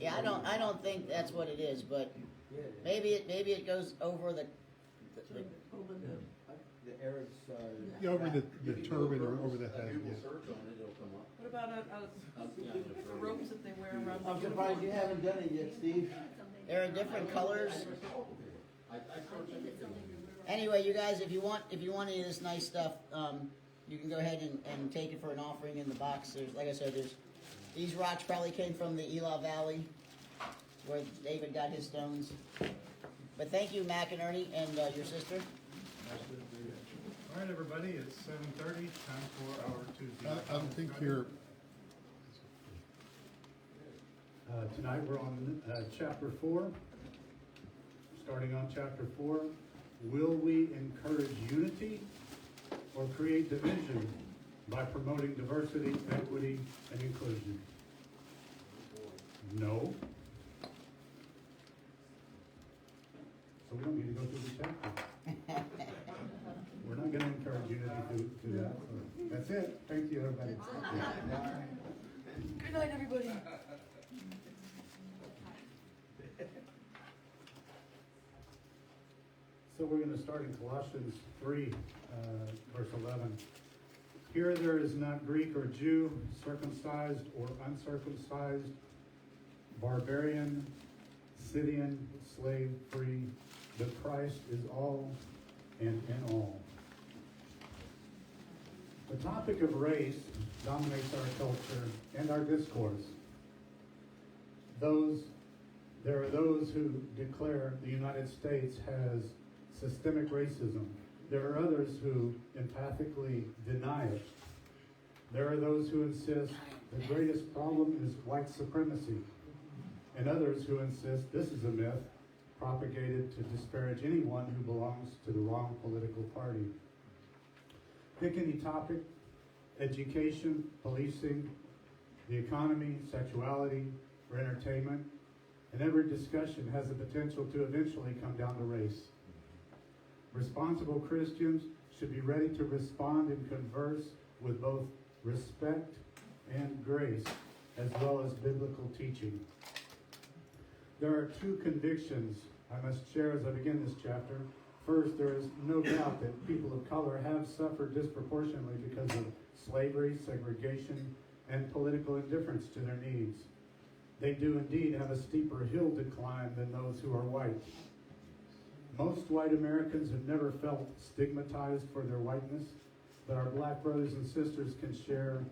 Yeah, I don't think that's what it is, but maybe it goes over the Over the Arabs. Yeah, over the turban or over the head. Google Yeah. search on it, it'll come up. What about the ropes that they wear around the I'm surprised you haven't done it yet, Steve. there are different colors. I searched it. Anyway, you guys, if you want any of this nice stuff, you can go ahead and take it for an offering in the box. There's, like I said, these rocks probably came from the Elah Valley, where David got his stones. But thank you, Mac and Ernie, and your sister. All right, everybody, it's 7:30, time for our Tuesday. I don't think you're. Tonight we're on chapter 4. Starting on chapter 4, will we encourage unity or create division by promoting diversity, equity, and inclusion? No. So we don't need to go through the chapter. We're not going to encourage unity to do that. So that's it. Thank you, everybody. Good night, everybody. So we're going to start in Colossians 3, verse 11. Here there is not Greek or Jew, circumcised or uncircumcised, barbarian, Scythian, slave, free, but Christ is all and in all. The topic of race dominates our culture and our discourse. There are those who declare the United States has systemic racism. There are others who empathically deny it. There are those who insist the greatest problem is white supremacy, and others who insist this is a myth propagated to disparage anyone who belongs to the wrong political party. Pick any topic: education, policing, the economy, sexuality, or entertainment, and every discussion has the potential to eventually come down to race. Responsible Christians should be ready to respond and converse with both respect and grace, as well as biblical teaching. There are two convictions I must share as I begin this chapter. First, there is no doubt that people of color have suffered disproportionately because of slavery, segregation, and political indifference to their needs. They do indeed have a steeper hill to climb than those who are white. Most white Americans have never felt stigmatized for their whiteness, but our black brothers and sisters can share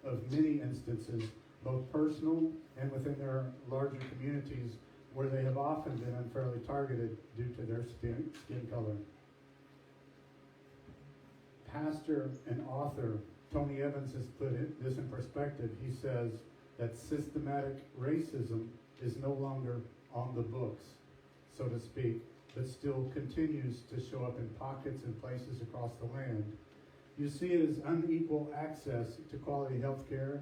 of many instances, both personal and within their larger communities, where they have often been unfairly targeted due to their skin color. Pastor and author Tony Evans has put this in perspective. He says that systematic racism is no longer on the books, so to speak, but still continues to show up in pockets and places across the land. You see it as unequal access to quality health care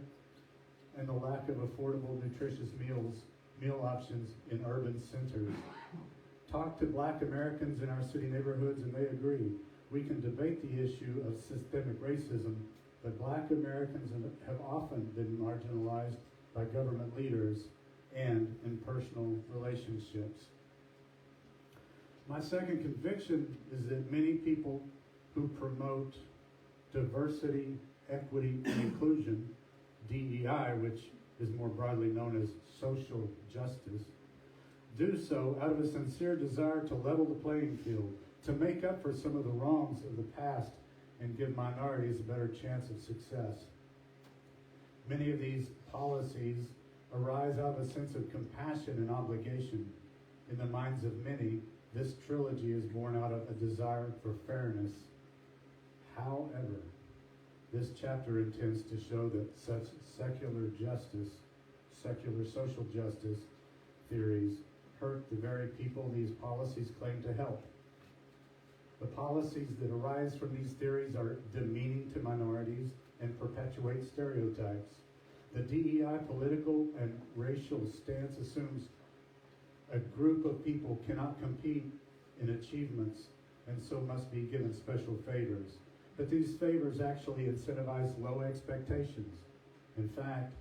and the lack of affordable, nutritious meal options in urban centers. Talk to black Americans in our city neighborhoods and they agree. We can debate the issue of systemic racism, but black Americans have often been marginalized by government leaders and in personal relationships. My second conviction is that many people who promote diversity, equity, and inclusion, DEI, which is more broadly known as social justice, do so out of a sincere desire to level the playing field, to make up for some of the wrongs of the past and give minorities a better chance of success. Many of these policies arise out of a sense of compassion and obligation. In the minds of many, this trilogy is born out of a desire for fairness. However, this chapter intends to show that such secular social justice theories hurt the very people these policies claim to help. The policies that arise from these theories are demeaning to minorities and perpetuate stereotypes. The DEI political and racial stance assumes a group of people cannot compete in achievements and so must be given special favors. But these favors actually incentivize low expectations. In fact,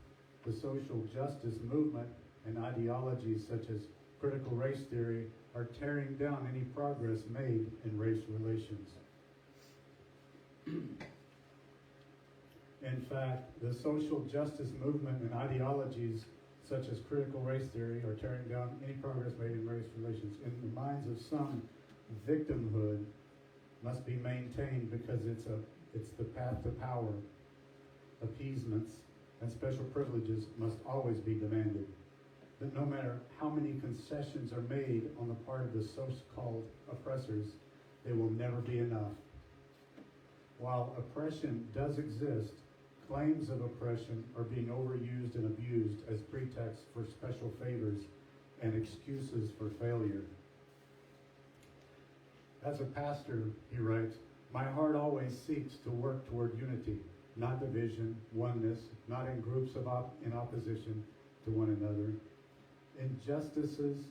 the social justice movement and ideologies such as critical race theory are tearing down any progress made in race relations. In fact, the social justice movement and ideologies such as critical race theory are tearing down any progress made in race relations. In the minds of some, victimhood must be maintained because it's the path to power. Appeasements and special privileges must always be demanded. That no matter how many concessions are made on the part of the so-called oppressors, they will never be enough. While oppression does exist, claims of oppression are being overused and abused as pretexts for special favors and excuses for failure. As a pastor, he writes, my heart always seeks to work toward unity, not division, oneness, not in groups in opposition to one another. Injustices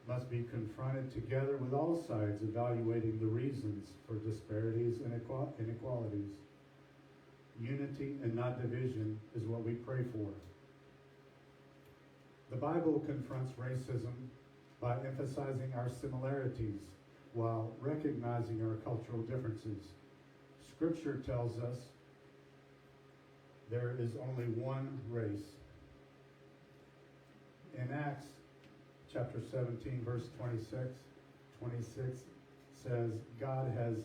must be confronted together with all sides evaluating the reasons for disparities and inequalities. Unity and not division is what we pray for. The Bible confronts racism by emphasizing our similarities while recognizing our cultural differences. Scripture tells us there is only one race. In Acts chapter 17, verse 26 says, God has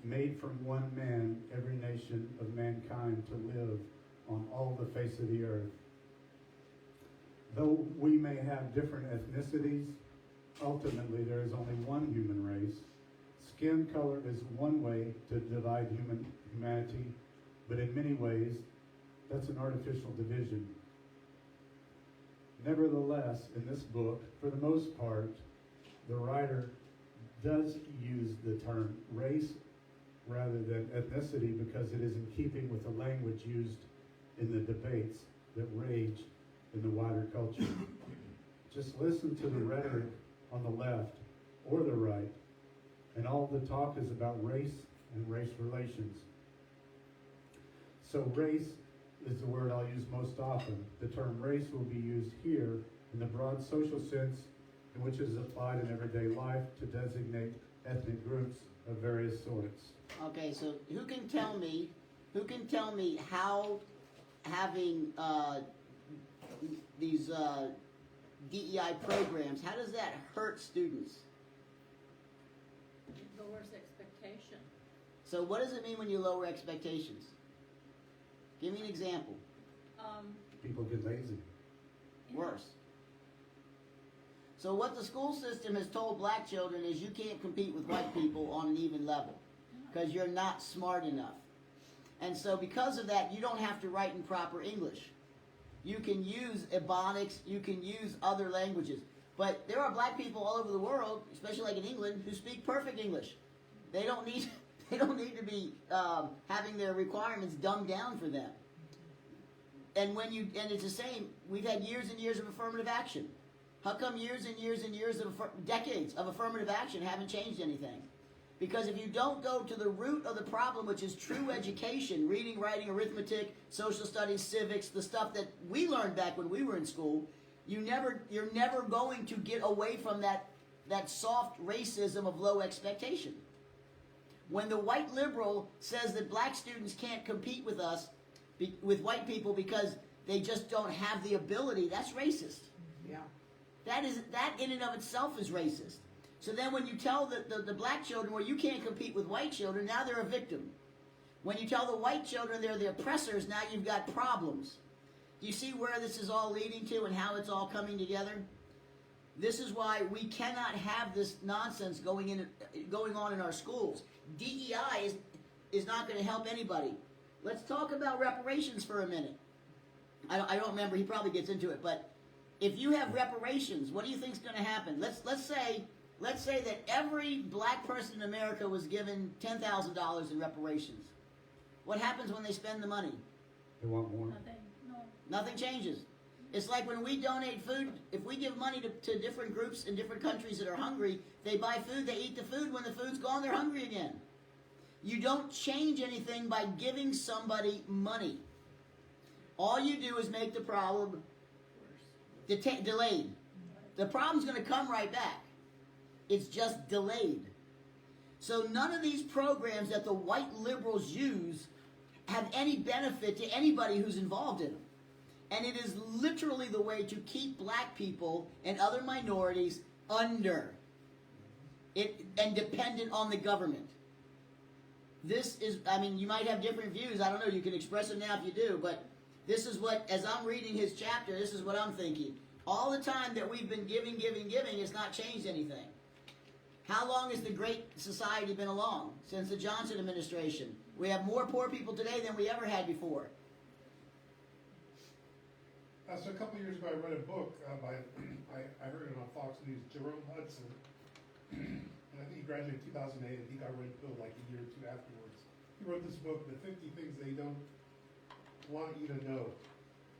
made from one man every nation of mankind to live on all the face of the earth. Though we may have different ethnicities, ultimately there is only one human race. Skin color is one way to divide humanity, but in many ways, that's an artificial division. Nevertheless, in this book, for the most part, the writer does use the term race rather than ethnicity because it is in keeping with the language used in the debates that rage in the wider culture. Just listen to the rhetoric on the left or the right, and all the talk is about race and race relations. So race is the word I'll use most often. The term race will be used here in the broad social sense in which it is applied in everyday life to designate ethnic groups of various sorts. Okay, so who can tell me how having these DEI programs, how does that hurt students? It lowers expectation. So what does it mean when you lower expectations? Give me an example. People get lazy. Worse. So what the school system has told black children is you can't compete with white people on an even level because you're not smart enough. And so because of that, you don't have to write in proper English. You can use Ebonics, you can use other languages. But there are black people all over the world, especially like in England, who speak perfect English. They don't need to be having their requirements dumbed down for them. And it's the same. We've had years and years of affirmative action. How come years and years and years of decades of affirmative action haven't changed anything? Because if you don't go to the root of the problem, which is true education, reading, writing, arithmetic, social studies, civics, the stuff that we learned back when we were in school, you're never going to get away from that soft racism of low expectation. When the white liberal says that black students can't compete with us, with white people because they just don't have the ability, that's racist. Yeah. That in and of itself is racist. So then when you tell the black children, well, you can't compete with white children, now they're a victim. When you tell the white children they're the oppressors, now you've got problems. Do you see where this is all leading to and how it's all coming together? This is why we cannot have this nonsense going on in our schools. DEI is not going to help anybody. Let's talk about reparations for a minute. I don't remember, he probably gets into it, but if you have reparations, what do you think is going to happen? Let's say that every black person in America was given $10,000 in reparations. What happens when they spend the money? They want more. Nothing changes. It's like when we donate food, if we give money to different groups in different countries that are hungry, they buy food, they eat the food, when the food's gone, they're hungry again. You don't change anything by giving somebody money. All you do is make the problem delayed. The problem's going to come right back. It's just delayed. So none of these programs that the white liberals use have any benefit to anybody who's involved in them. And it is literally the way to keep black people and other minorities under it and dependent on the government. This is, I mean, you might have different views. I don't know. You can express them now if you do. But this is what, as I'm reading his chapter, this is what I'm thinking. All the time that we've been giving, it's not changed anything. How long has the Great Society been along? Since the Johnson administration. We have more poor people today than we ever had before. So a couple of years ago, I read a book by, I heard it on Fox News, Jerome Hudson. And I think he graduated in 2008, and he got red pilled like a year or two afterwards. He wrote this book, The 50 Things They Don't Want You to Know.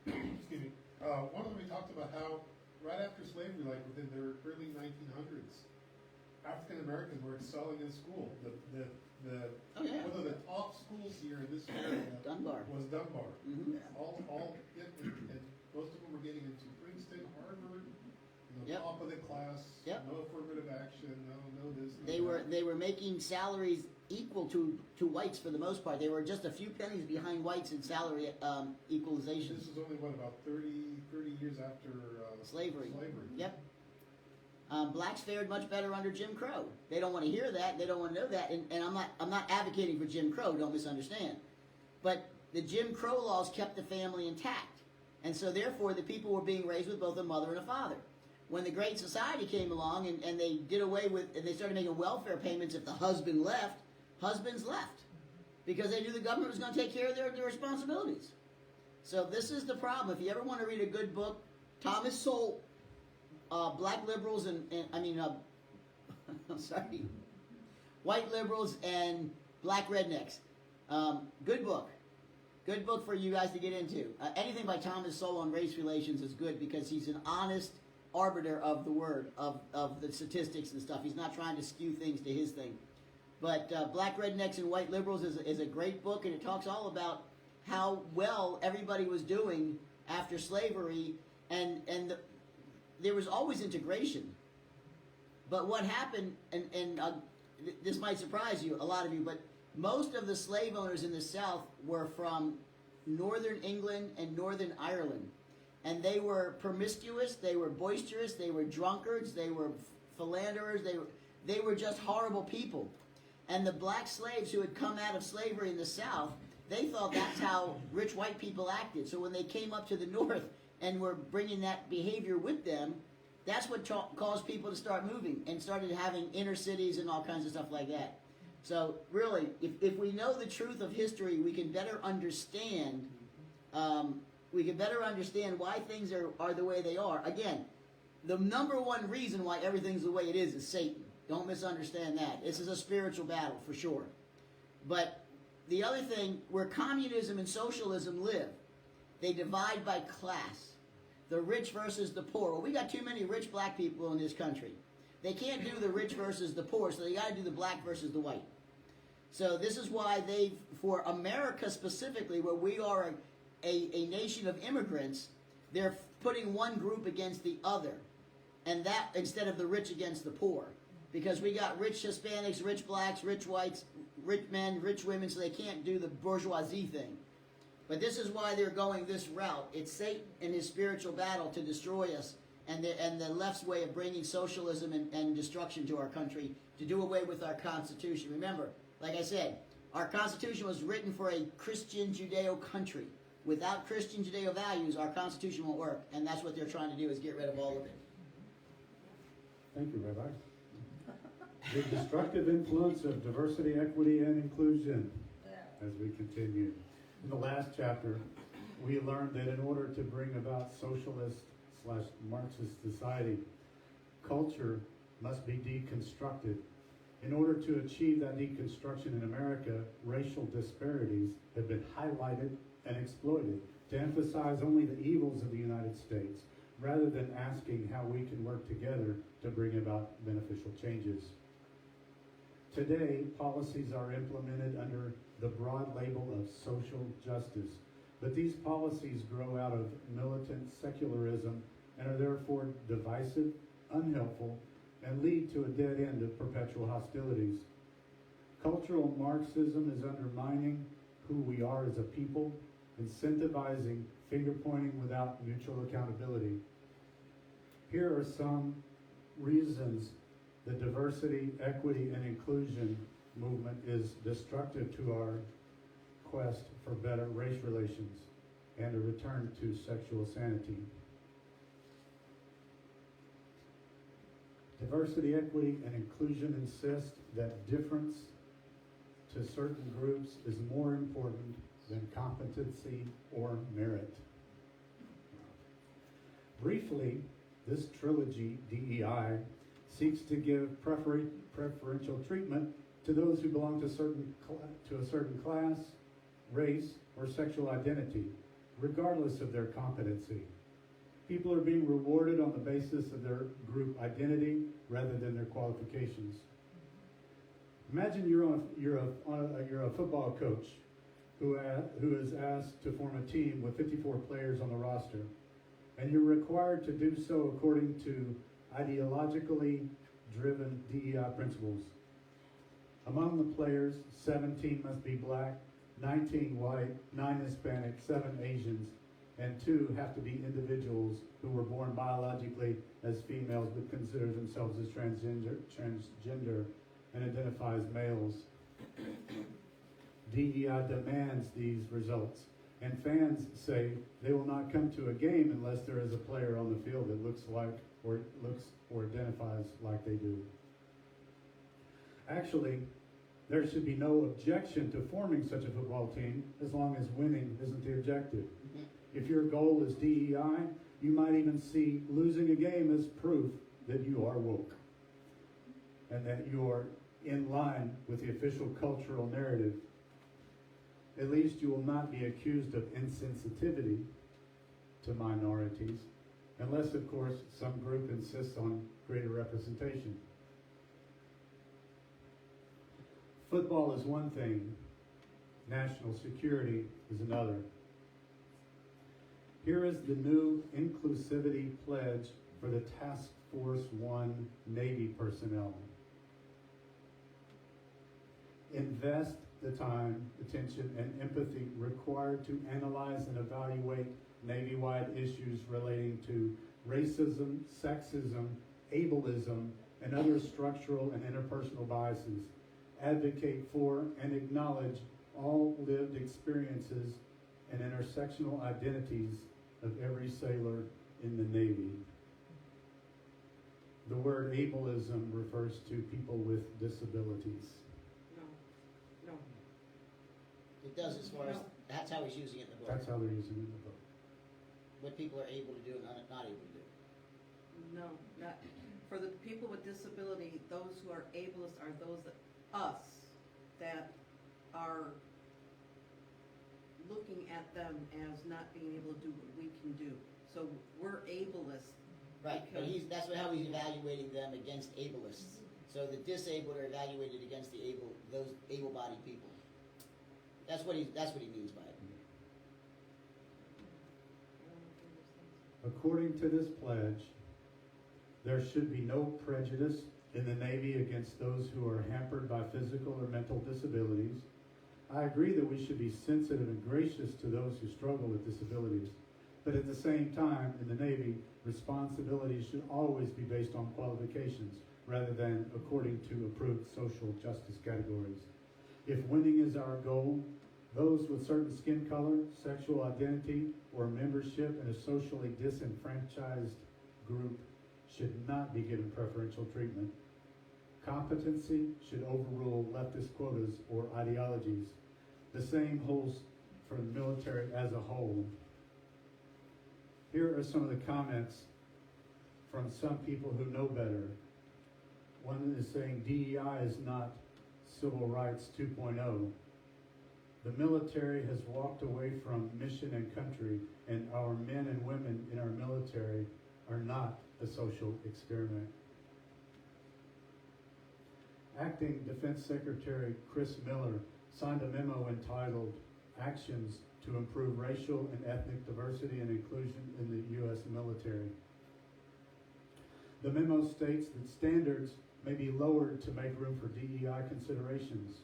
Excuse me. One of them, he talked about how right after slavery, like within the early 1900s, African Americans were excelling in school. Oh, yeah. One of the top schools here in this area Dunbar. was Dunbar. Mhm. And most of them were getting into Princeton, Harvard, Yep. top of the class, Yep. no affirmative action, no this. no They that. were making salaries equal to whites for the most part. They were just a few pennies behind whites in salary equalization. This is only, what, about 30 years after Slavery. slavery. Yep. Blacks fared much better under Jim Crow. They don't want to hear that. They don't want to know that. And I'm not advocating for Jim Crow. Don't misunderstand. But the Jim Crow laws kept the family intact, and so therefore the people were being raised with both a mother and a father. When the Great Society came along and they did away with, and they started making welfare payments if the husband left, husbands left because they knew the government was going to take care of their responsibilities. So this is the problem. If you ever want to read a good book, Thomas Sowell, Black Liberals and I'm sorry, White Liberals and Black Rednecks. Good book. Good book for you guys to get into. Anything by Thomas Sowell on race relations is good because he's an honest arbiter of the word, of the statistics and stuff. He's not trying to skew things to his thing. But Black Rednecks and White Liberals is a great book, and it talks all about how well everybody was doing after slavery, and there was always integration. But what happened, and this might surprise you, a lot of you, but most of the slave owners in the South were from Northern England and Northern Ireland. And they were promiscuous, they were boisterous, they were drunkards, they were philanderers, they were just horrible people. And the black slaves who had come out of slavery in the South, they thought that's how rich white people acted. So when they came up to the North and were bringing that behavior with them, that's what caused people to start moving and started having inner cities and all kinds of stuff like that. So really, if we know the truth of history, we can better understand why things are the way they are. Again, the number one reason why everything's the way it is Satan. Don't misunderstand that. This is a spiritual battle for sure. But the other thing, where communism and socialism live, they divide by class. The rich versus the poor. Well, we got too many rich black people in this country. They can't do the rich versus the poor, so they got to do the black versus the white. So this is why for America specifically, where we are a nation of immigrants, they're putting one group against the other, and that instead of the rich against the poor, because we got rich Hispanics, rich blacks, rich whites, rich men, rich women, so they can't do the bourgeoisie thing. But this is why they're going this route. It's Satan and his spiritual battle to destroy us, and the left's way of bringing socialism and destruction to our country, to do away with our Constitution. Remember, like I said, our Constitution was written for a Christian Judeo country. Without Christian Judeo values, our Constitution won't work, and that's what they're trying to do, is get rid of all of it. Thank you, Rabbi. The destructive influence of diversity, equity, and inclusion. As we continue. In the last chapter, we learned that in order to bring about socialist/Marxist society, culture must be deconstructed. In order to achieve that deconstruction in America, racial disparities have been highlighted and exploited to emphasize only the evils of the United States, rather than asking how we can work together to bring about beneficial changes. Today, policies are implemented under the broad label of social justice, but these policies grow out of militant secularism and are therefore divisive, unhelpful, and lead to a dead end of perpetual hostilities. Cultural Marxism is undermining who we are as a people, incentivizing finger-pointing without mutual accountability. Here are some reasons the diversity, equity, and inclusion movement is destructive to our quest for better race relations and a return to sexual sanity. Diversity, equity, and inclusion insist that difference to certain groups is more important than competency or merit. Briefly, this trilogy, DEI, seeks to give preferential treatment to those who belong to a certain class, race, or sexual identity, regardless of their competency. People are being rewarded on the basis of their group identity rather than their qualifications. Imagine you're a football coach who is asked to form a team with 54 players on the roster, and you're required to do so according to ideologically driven DEI principles. Among the players, 17 must be black, 19 white, 9 Hispanic, 7 Asians, and 2 have to be individuals who were born biologically as females but consider themselves as transgender and identify as males. DEI demands these results, and fans say they will not come to a game unless there is a player on the field that looks or identifies like they do. Actually, there should be no objection to forming such a football team as long as winning isn't the objective. If your goal is DEI, you might even see losing a game as proof that you are woke and that you are in line with the official cultural narrative. At least you will not be accused of insensitivity to minorities, unless, of course, some group insists on greater representation. Football is one thing, national security is another. Here is the new inclusivity pledge for the Task Force 1 Navy personnel. Invest the time, attention, and empathy required to analyze and evaluate Navy-wide issues relating to racism, sexism, ableism, and other structural and interpersonal biases. Advocate for and acknowledge all lived experiences and intersectional identities of every sailor in the Navy. The word ableism refers to people with disabilities. No. It does as far as, that's how he's using it in the book. That's how they're using it in the book. What people are able to do and not able to do. No, not, for the people with disability, those who are ableist are those that, us, that are looking at them as not being able to do what we can do. So we're ableist. Right, but because- that's how he's evaluating them against ableists. So the disabled are evaluated against those able-bodied people. That's what he means by it. According to this pledge, there should be no prejudice in the Navy against those who are hampered by physical or mental disabilities. I agree that we should be sensitive and gracious to those who struggle with disabilities. But at the same time, in the Navy, responsibilities should always be based on qualifications rather than according to approved social justice categories. If winning is our goal, those with certain skin color, sexual identity, or membership in a socially disenfranchised group should not be given preferential treatment. Competency should overrule leftist quotas or ideologies. The same holds for the military as a whole. Here are some of the comments from some people who know better. One is saying DEI is not civil rights 2.0. The military has walked away from mission and country, and our men and women in our military are not a social experiment. Acting Defense Secretary Chris Miller signed a memo entitled Actions to Improve Racial and Ethnic Diversity and Inclusion in the U.S. Military. The memo states that standards may be lowered to make room for DEI considerations.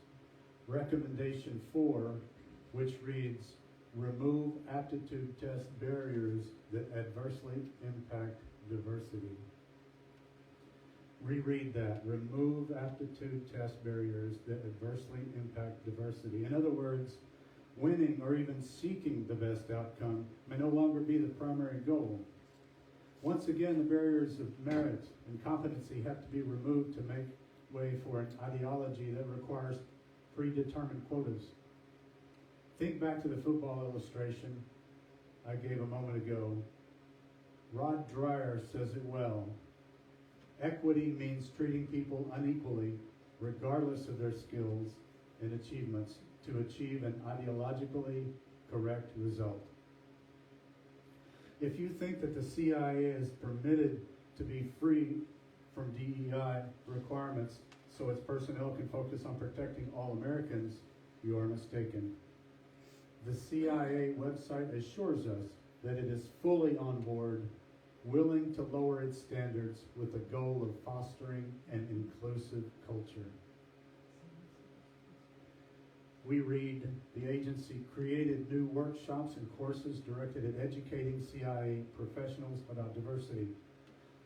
Recommendation 4, which reads, remove aptitude test barriers that adversely impact diversity. Reread that. Remove aptitude test barriers that adversely impact diversity. In other words, winning or even seeking the best outcome may no longer be the primary goal. Once again, the barriers of merit and competency have to be removed to make way for an ideology that requires predetermined quotas. Think back to the football illustration I gave a moment ago. Rod Dreher says it well. Equity means treating people unequally, regardless of their skills and achievements, to achieve an ideologically correct result. If you think that the CIA is permitted to be free from DEI requirements so its personnel can focus on protecting all Americans, you are mistaken. The CIA website assures us that it is fully on board, willing to lower its standards with the goal of fostering an inclusive culture. We read, the agency created new workshops and courses directed at educating CIA professionals about diversity.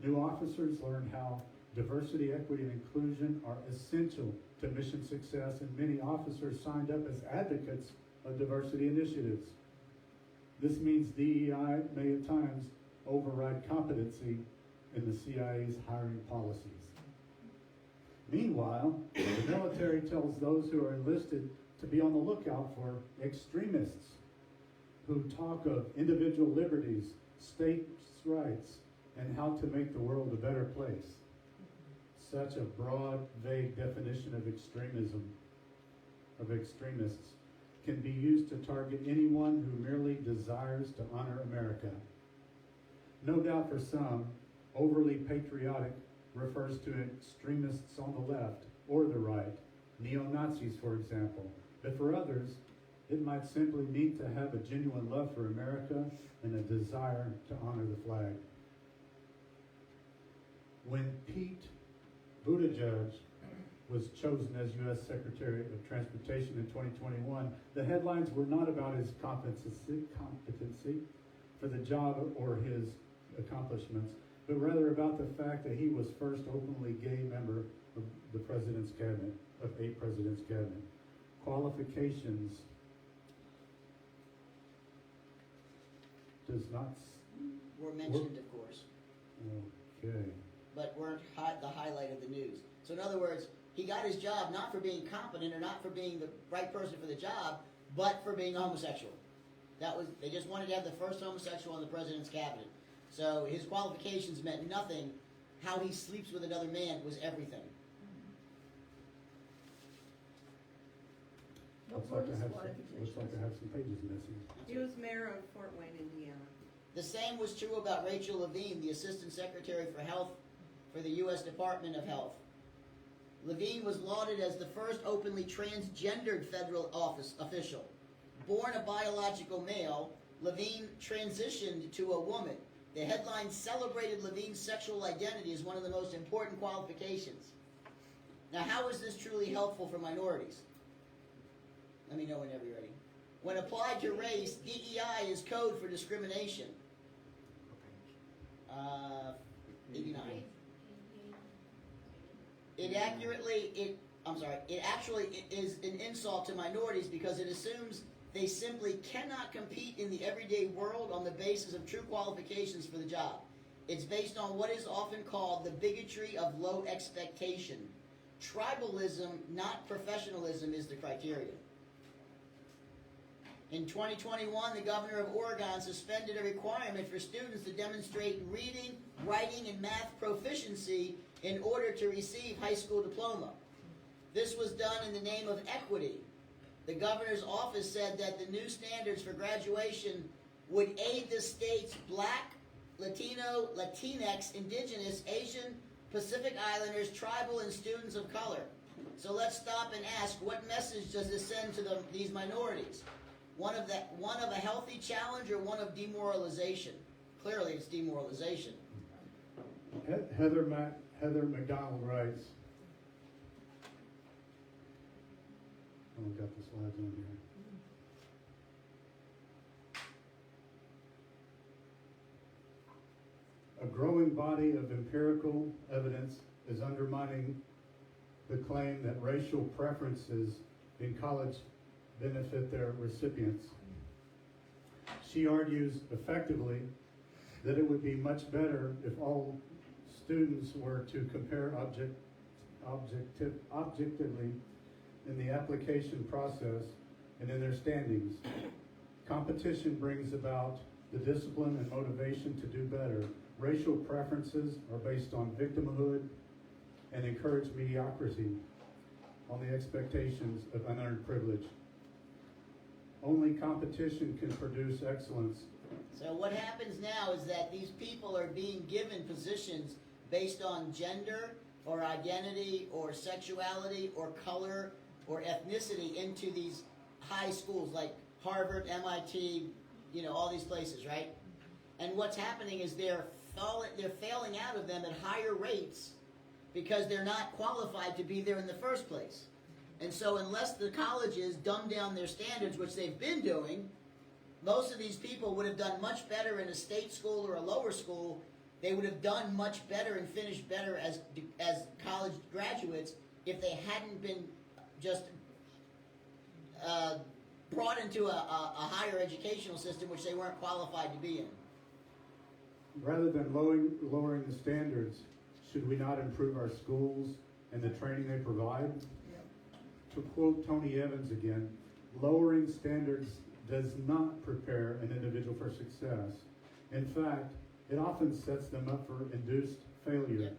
New officers learned how diversity, equity, and inclusion are essential to mission success, and many officers signed up as advocates of diversity initiatives. This means DEI may at times override competency in the CIA's hiring policies. Meanwhile, the military tells those who are enlisted to be on the lookout for extremists who talk of individual liberties, states' rights, and how to make the world a better place. Such a broad, vague definition of extremism, of extremists, can be used to target anyone who merely desires to honor America. No doubt for some, overly patriotic refers to extremists on the left or the right, neo-Nazis, for example. But for others, it might simply mean to have a genuine love for America and a desire to honor the flag. When Pete Buttigieg was chosen as U.S. Secretary of Transportation in 2021, the headlines were not about his competency for the job or his accomplishments, but rather about the fact that he was first openly gay member of the president's cabinet, of a president's cabinet. Qualifications does not. Were mentioned, of course, Okay. but weren't the highlight of the news. So in other words, he got his job not for being competent or not for being the right person for the job, but for being homosexual. They just wanted to have the first homosexual in the president's cabinet. So his qualifications meant nothing. How he sleeps with another man was everything. Looks like I have some pages missing. He was mayor of Fort Wayne, Indiana. The same was true about Rachel Levine, the Assistant Secretary for Health for the U.S. Department of Health. Levine was lauded as the first openly transgendered federal office official. Born a biological male, Levine transitioned to a woman. The headline celebrated Levine's sexual identity as one of the most important qualifications. Now, how is this truly helpful for minorities? Let me know whenever you're ready. When applied to race, DEI is code for discrimination. 89. It actually is an insult to minorities because it assumes they simply cannot compete in the everyday world on the basis of true qualifications for the job. It's based on what is often called the bigotry of low expectation. Tribalism, not professionalism, is the criteria. In 2021, the governor of Oregon suspended a requirement for students to demonstrate reading, writing, and math proficiency in order to receive high school diploma. This was done in the name of equity. The governor's office said that the new standards for graduation would aid the state's Black, Latino, Latinx, Indigenous, Asian, Pacific Islanders, tribal, and students of color. So let's stop and ask, what message does this send to these minorities? One of a healthy challenge or one of demoralization? Clearly it's demoralization. Heather McDonald writes, oh, I've got the slides on here. A growing body of empirical evidence is undermining the claim that racial preferences in college benefit their recipients. She argues effectively that it would be much better if all students were to compare objectively in the application process and in their standings. Competition brings about the discipline and motivation to do better. Racial preferences are based on victimhood and encourage mediocrity on the expectations of unearned privilege. Only competition can produce excellence. So what happens now is that these people are being given positions based on gender or identity or sexuality or color or ethnicity into these high schools like Harvard, MIT, all these places, right? And what's happening is they're failing out of them at higher rates because they're not qualified to be there in the first place. And so unless the colleges dumb down their standards, which they've been doing, most of these people would have done much better in a state school or a lower school. They would have done much better and finished better as college graduates if they hadn't been just brought into a higher educational system which they weren't qualified to be in. Rather than lowering the standards, should we not improve our schools and the training they provide? To quote Tony Evans again, lowering standards does not prepare an individual for success. In fact, it often sets them up for induced failure. Yep.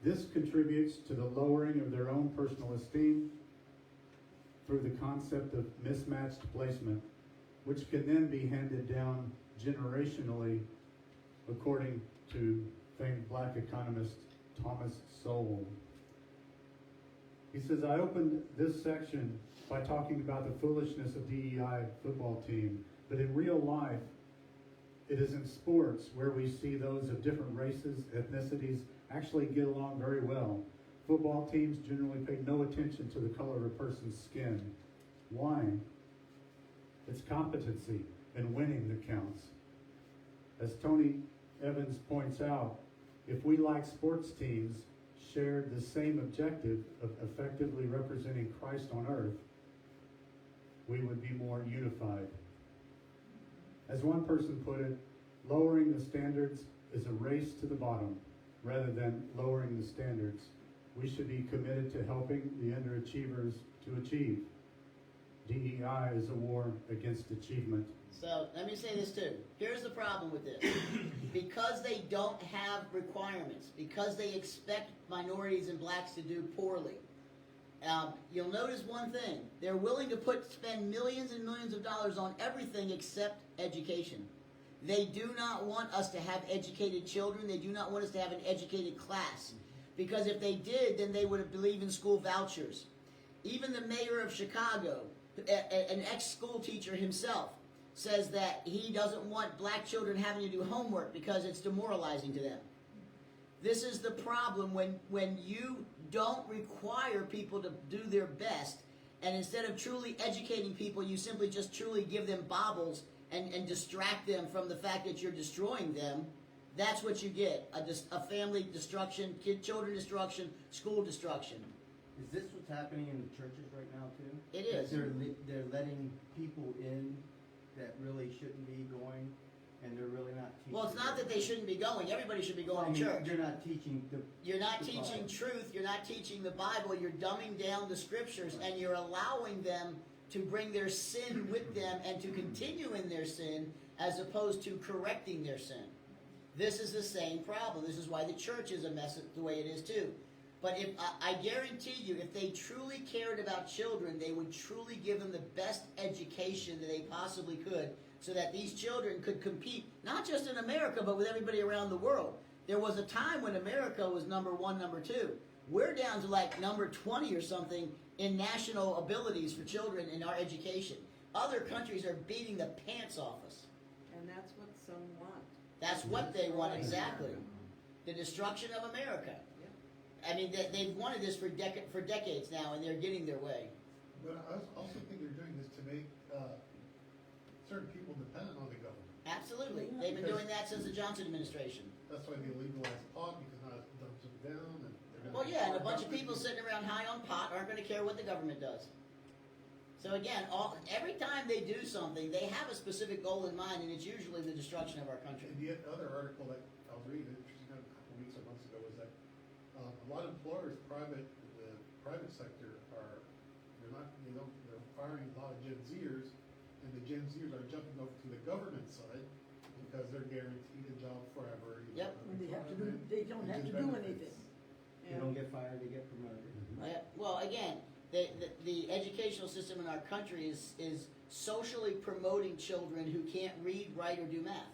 This contributes to the lowering of their own personal esteem through the concept of mismatched placement, which can then be handed down generationally, according to famed black economist Thomas Sowell. He says, I opened this section by talking about the foolishness of DEI football team, but in real life, it is in sports where we see those of different races, ethnicities, actually get along very well. Football teams generally pay no attention to the color of a person's skin. Why? It's competency and winning that counts. As Tony Evans points out, if we, like sports teams, shared the same objective of effectively representing Christ on earth, we would be more unified. As one person put it, lowering the standards is a race to the bottom rather than lowering the standards. We should be committed to helping the underachievers to achieve. DEI is a war against achievement. So let me say this too. Here's the problem with this. Because they don't have requirements, because they expect minorities and blacks to do poorly, you'll notice one thing. They're willing to spend millions and millions of dollars on everything except education. They do not want us to have educated children. They do not want us to have an educated class. Because if they did, then they would have believed in school vouchers. Even the mayor of Chicago, an ex-school teacher himself, says that he doesn't want black children having to do homework because it's demoralizing to them. This is the problem when you don't require people to do their best, and instead of truly educating people, you simply just truly give them baubles and distract them from the fact that you're destroying them. That's what you get, a family destruction, children destruction, school destruction. Is this what's happening in the churches right now too? It is. That they're letting people in that really shouldn't be going, and they're really not teaching. Well, it's not that they shouldn't be going. Everybody should be Well, going I to mean, church. You're not teaching the. You're not the teaching Bible. truth. You're not teaching the Bible. You're dumbing down the scriptures, and you're allowing them to bring their sin with them and to continue in their sin as opposed to correcting their sin. This is the same problem. This is why the church is a mess the way it is too. But if I guarantee you, if they truly cared about children, they would truly give them the best education that they possibly could so that these children could compete, not just in America, but with everybody around the world. There was a time when America was number one, number two. We're down to like number 20 or something in national abilities for children in our education. Other countries are beating the pants off us. And that's what some want. That's what they want exactly. the destruction of America. Yeah. I mean, they've wanted this for decades now, and they're getting their way. But I also think they're doing this to make, certain people dependent on the government. Absolutely. They've been doing that since the Johnson administration. That's why they legalized pot, because now it dumps them down and they're gonna. Well, yeah, and a bunch of people sitting around high on pot aren't going to care what the government does. So again, every time they do something, they have a specific goal in mind, and it's usually the destruction of our country. And the other article that I was reading, interesting, a couple weeks or months ago, was that, a lot of employers, the private sector they're firing a lot of Gen Zers, and the Gen Zers are jumping over to the government side because they're guaranteed a job forever. you know, Yep. When they have to do, and they don't have to just do benefits. anything. They don't get fired, they get promoted. Well, again, the educational system in our country is socially promoting children who can't read, write, or do math.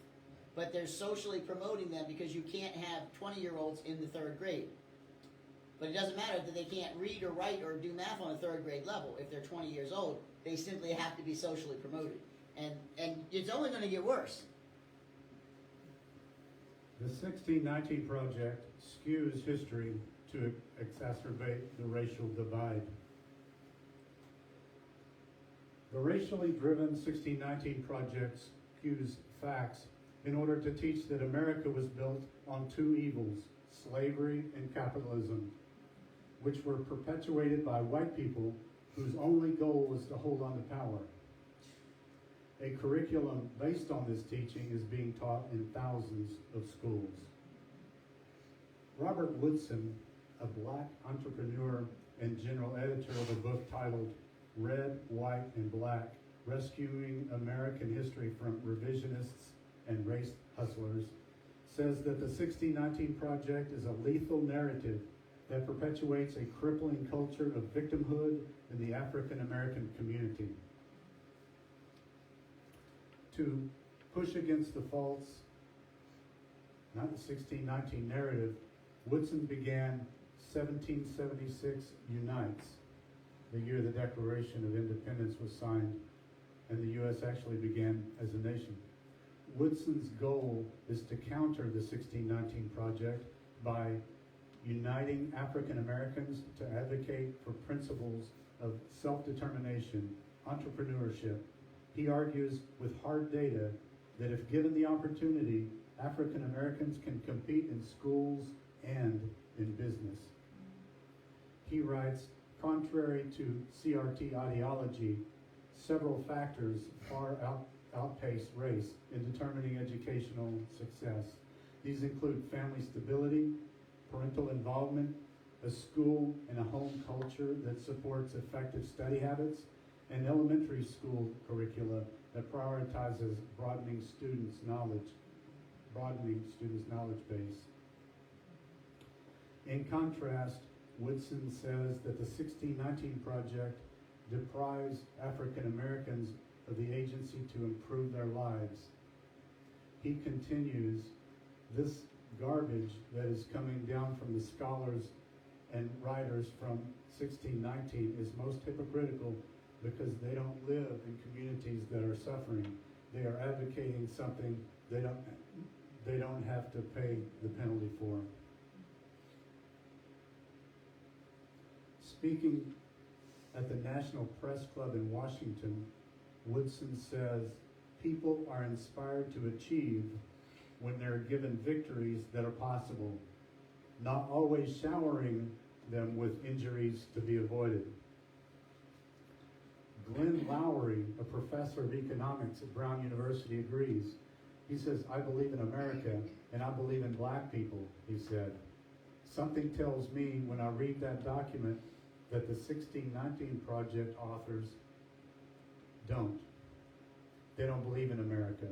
But they're socially promoting them because you can't have 20-year-olds in the third grade. But it doesn't matter that they can't read or write or do math on a third grade level. If they're 20 years old, they simply have to be socially promoted. And it's only going to get worse. The 1619 Project skews history to exacerbate the racial divide. The racially driven 1619 Project skews facts in order to teach that America was built on two evils, slavery and capitalism, which were perpetuated by white people whose only goal was to hold on to power. A curriculum based on this teaching is being taught in thousands of schools. Robert Woodson, a black entrepreneur and general editor of a book titled Red, White, and Black, Rescuing American History from Revisionists and Race Hustlers, says that the 1619 Project is a lethal narrative that perpetuates a crippling culture of victimhood in the African American community. To push against the false, not the 1619 narrative, Woodson began 1776 Unites, the year the Declaration of Independence was signed and the U.S. actually began as a nation. Woodson's goal is to counter the 1619 Project by uniting African Americans to advocate for principles of self-determination, entrepreneurship. He argues with hard data that if given the opportunity, African Americans can compete in schools and in business. He writes, contrary to CRT ideology, several factors far outpace race in determining educational success. These include family stability, parental involvement, a school and a home culture that supports effective study habits, and elementary school curricula that prioritizes broadening students' knowledge base. In contrast, Woodson says that the 1619 Project deprives African Americans of the agency to improve their lives. He continues, this garbage that is coming down from the scholars and writers from 1619 is most hypocritical because they don't live in communities that are suffering. They are advocating something they don't have to pay the penalty for. Speaking at the National Press Club in Washington, Woodson says, people are inspired to achieve when they're given victories that are possible, not always showering them with injuries to be avoided. Glenn Lowry, a professor of economics at Brown University, agrees. He says, I believe in America and I believe in black people, he said. Something tells me when I read that document that the 1619 Project authors don't. They don't believe in America.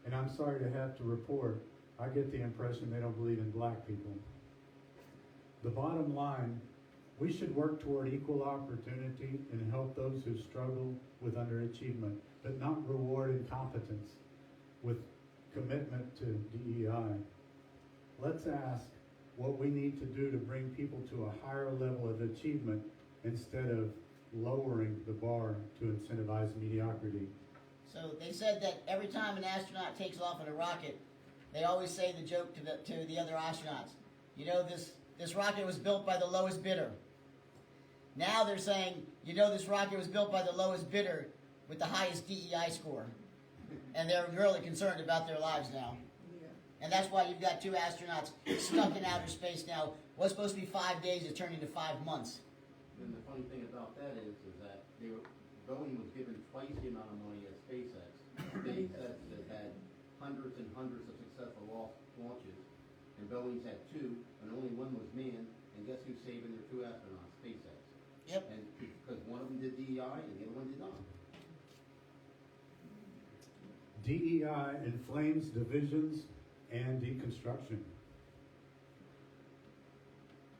And I'm sorry to have to report, I get the impression they don't believe in black people. The bottom line, we should work toward equal opportunity and help those who struggle with underachievement, but not reward incompetence with commitment to DEI. Let's ask what we need to do to bring people to a higher level of achievement instead of lowering the bar to incentivize mediocrity. So they said that every time an astronaut takes off in a rocket, they always say the joke to the other astronauts. You know, this rocket was built by the lowest bidder. Now they're saying, you know, this rocket was built by the lowest bidder with the highest DEI score. And they're really concerned about their lives now. Yeah. And that's why you've got 2 astronauts stuck in outer space now. What's supposed to be 5 days is turning to 5 months. And the funny thing about that is that Boeing was given twice the amount of money as SpaceX. SpaceX has had hundreds and hundreds of successful launches, and Boeing's had 2, and only one was manned. And guess who's saving their 2 astronauts? SpaceX. Yep. And because one of them did DEI and the other one did not. DEI inflames divisions and deconstruction.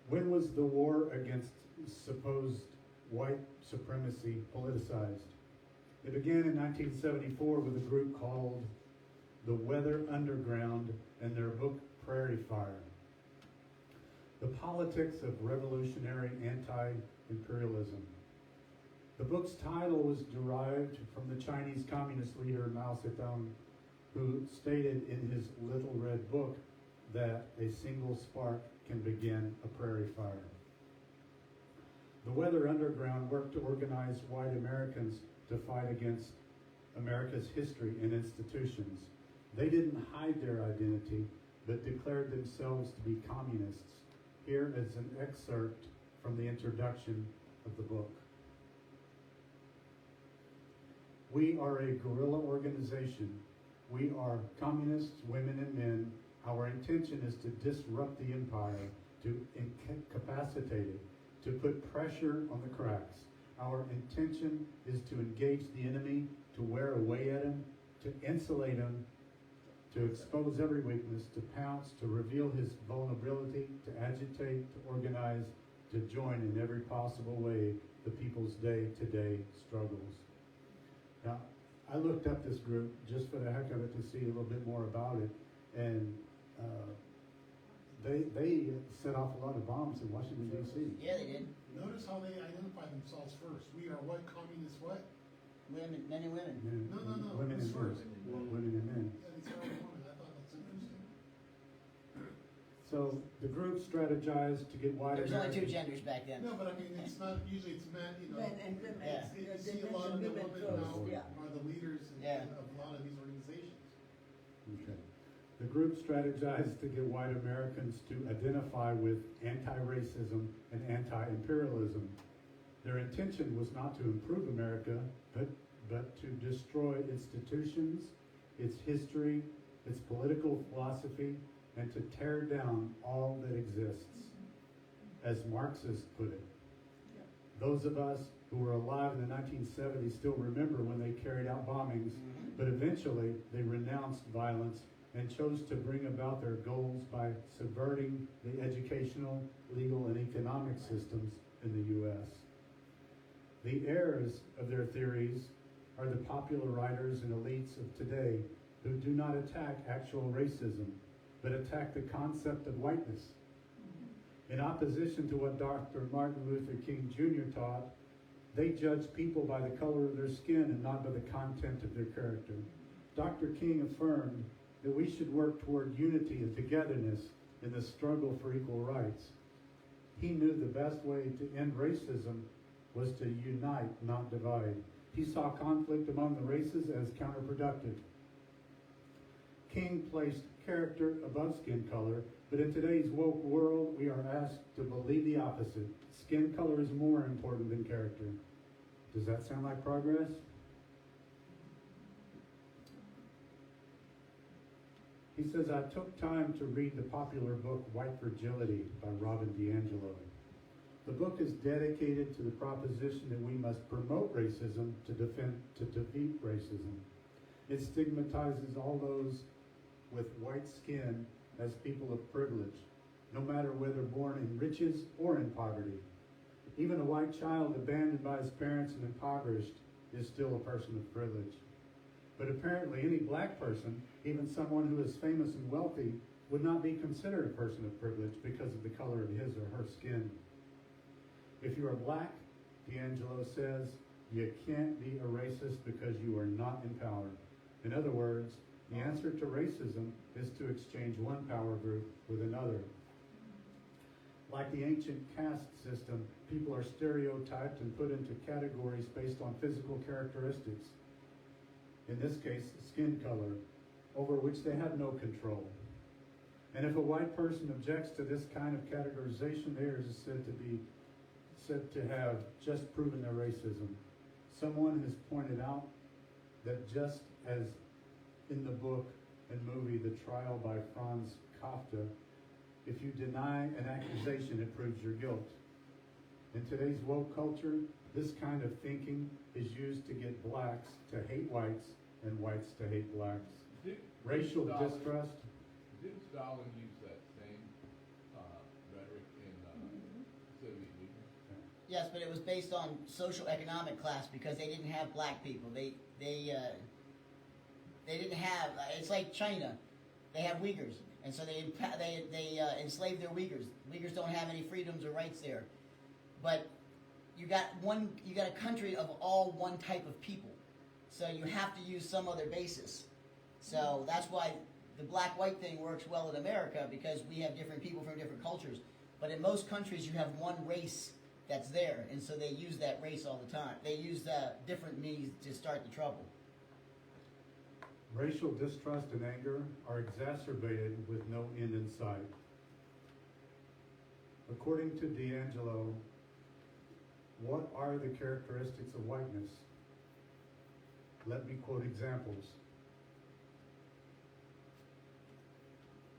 When was the war against supposed white supremacy politicized? It began in 1974 with a group called the Weather Underground and their book Prairie Fire. The Politics of Revolutionary Anti-Imperialism. The book's title was derived from the Chinese communist leader Mao Zedong, who stated in his Little Red Book that a single spark can begin a prairie fire. The Weather Underground worked to organize white Americans to fight against America's history and institutions. They didn't hide their identity, but declared themselves to be communists. Here is an excerpt from the introduction of the book. We are a guerrilla organization. We are communists, women and men. Our intention is to disrupt the empire, to incapacitate it, to put pressure on the cracks. Our intention is to engage the enemy, to wear away at him, to insulate him, to expose every weakness, to pounce, to reveal his vulnerability, to agitate, to organize, to join in every possible way the people's day-to-day struggles. Now, I looked up this group just for the heck of it to see a little bit more about it, and they set off a lot of bombs in Washington, D.C. Yeah, they did. Notice how they identify themselves first. We are what? Communist what? Women, men and women. Men, No, no, no. women and men. First. Women and men. Yeah, these are all women. I thought that's interesting. So the group strategized to get white There was only 2 Americans. genders back then. No, but I mean, it's not, usually it's men, you know. Men and women. Yeah. You They see a lot of the mention women women now first, yeah. are the leaders Yeah. of a lot of these organizations. Okay. The group strategized to get white Americans to identify with anti-racism and anti-imperialism. Their intention was not to improve America, but to destroy institutions, its history, its political philosophy, and to tear down all that exists. As Marxists put it. Those of us who were alive in the 1970s still remember when they carried out bombings, but eventually they renounced violence and chose to bring about their goals by subverting the educational, legal, and economic systems in the U.S. The heirs of their theories are the popular writers and elites of today who do not attack actual racism, but attack the concept of whiteness. In opposition to what Dr. Martin Luther King Jr. taught, they judge people by the color of their skin and not by the content of their character. Dr. King affirmed that we should work toward unity and togetherness in the struggle for equal rights. He knew the best way to end racism was to unite, not divide. He saw conflict among the races as counterproductive. King placed character above skin color, but in today's woke world, we are asked to believe the opposite. Skin color is more important than character. Does that sound like progress? He says, I took time to read the popular book, White Fragility by Robin DiAngelo. The book is dedicated to the proposition that we must promote racism to defeat racism. It stigmatizes all those with white skin as people of privilege, no matter whether born in riches or in poverty. Even a white child abandoned by his parents and impoverished is still a person of privilege. But apparently any black person, even someone who is famous and wealthy, would not be considered a person of privilege because of the color of his or her skin. If you are black, DiAngelo says, you can't be a racist because you are not in power. In other words, The answer to racism is to exchange one power group with another. Like the ancient caste system, people are stereotyped and put into categories based on physical characteristics. In this case, skin color, over which they have no control. And if a white person objects to this kind of categorization, they are said to have just proven their racism. Someone has pointed out that just as in the book and movie The Trial by Franz Kafka, if you deny an accusation, it proves your guilt. In today's woke culture, this kind of thinking is used to get blacks to hate whites and whites to hate blacks. Racial distrust. Didn't Stalin use that same rhetoric in Soviet Union? Yes, but it was based on social economic class because they didn't have black people. They didn't have. It's like China. They have Uyghurs, and so they enslaved their Uyghurs. Uyghurs don't have any freedoms or rights there, but you got a country of all one type of people, so you have to use some other basis. So that's why the black-white thing works well in America, because we have different people from different cultures. But in most countries, you have one race that's there, and so they use that race all the time. They use different means to start the trouble. Racial distrust and anger are exacerbated with no end in sight. According to D'Angelo, what are the characteristics of whiteness? Let me quote examples.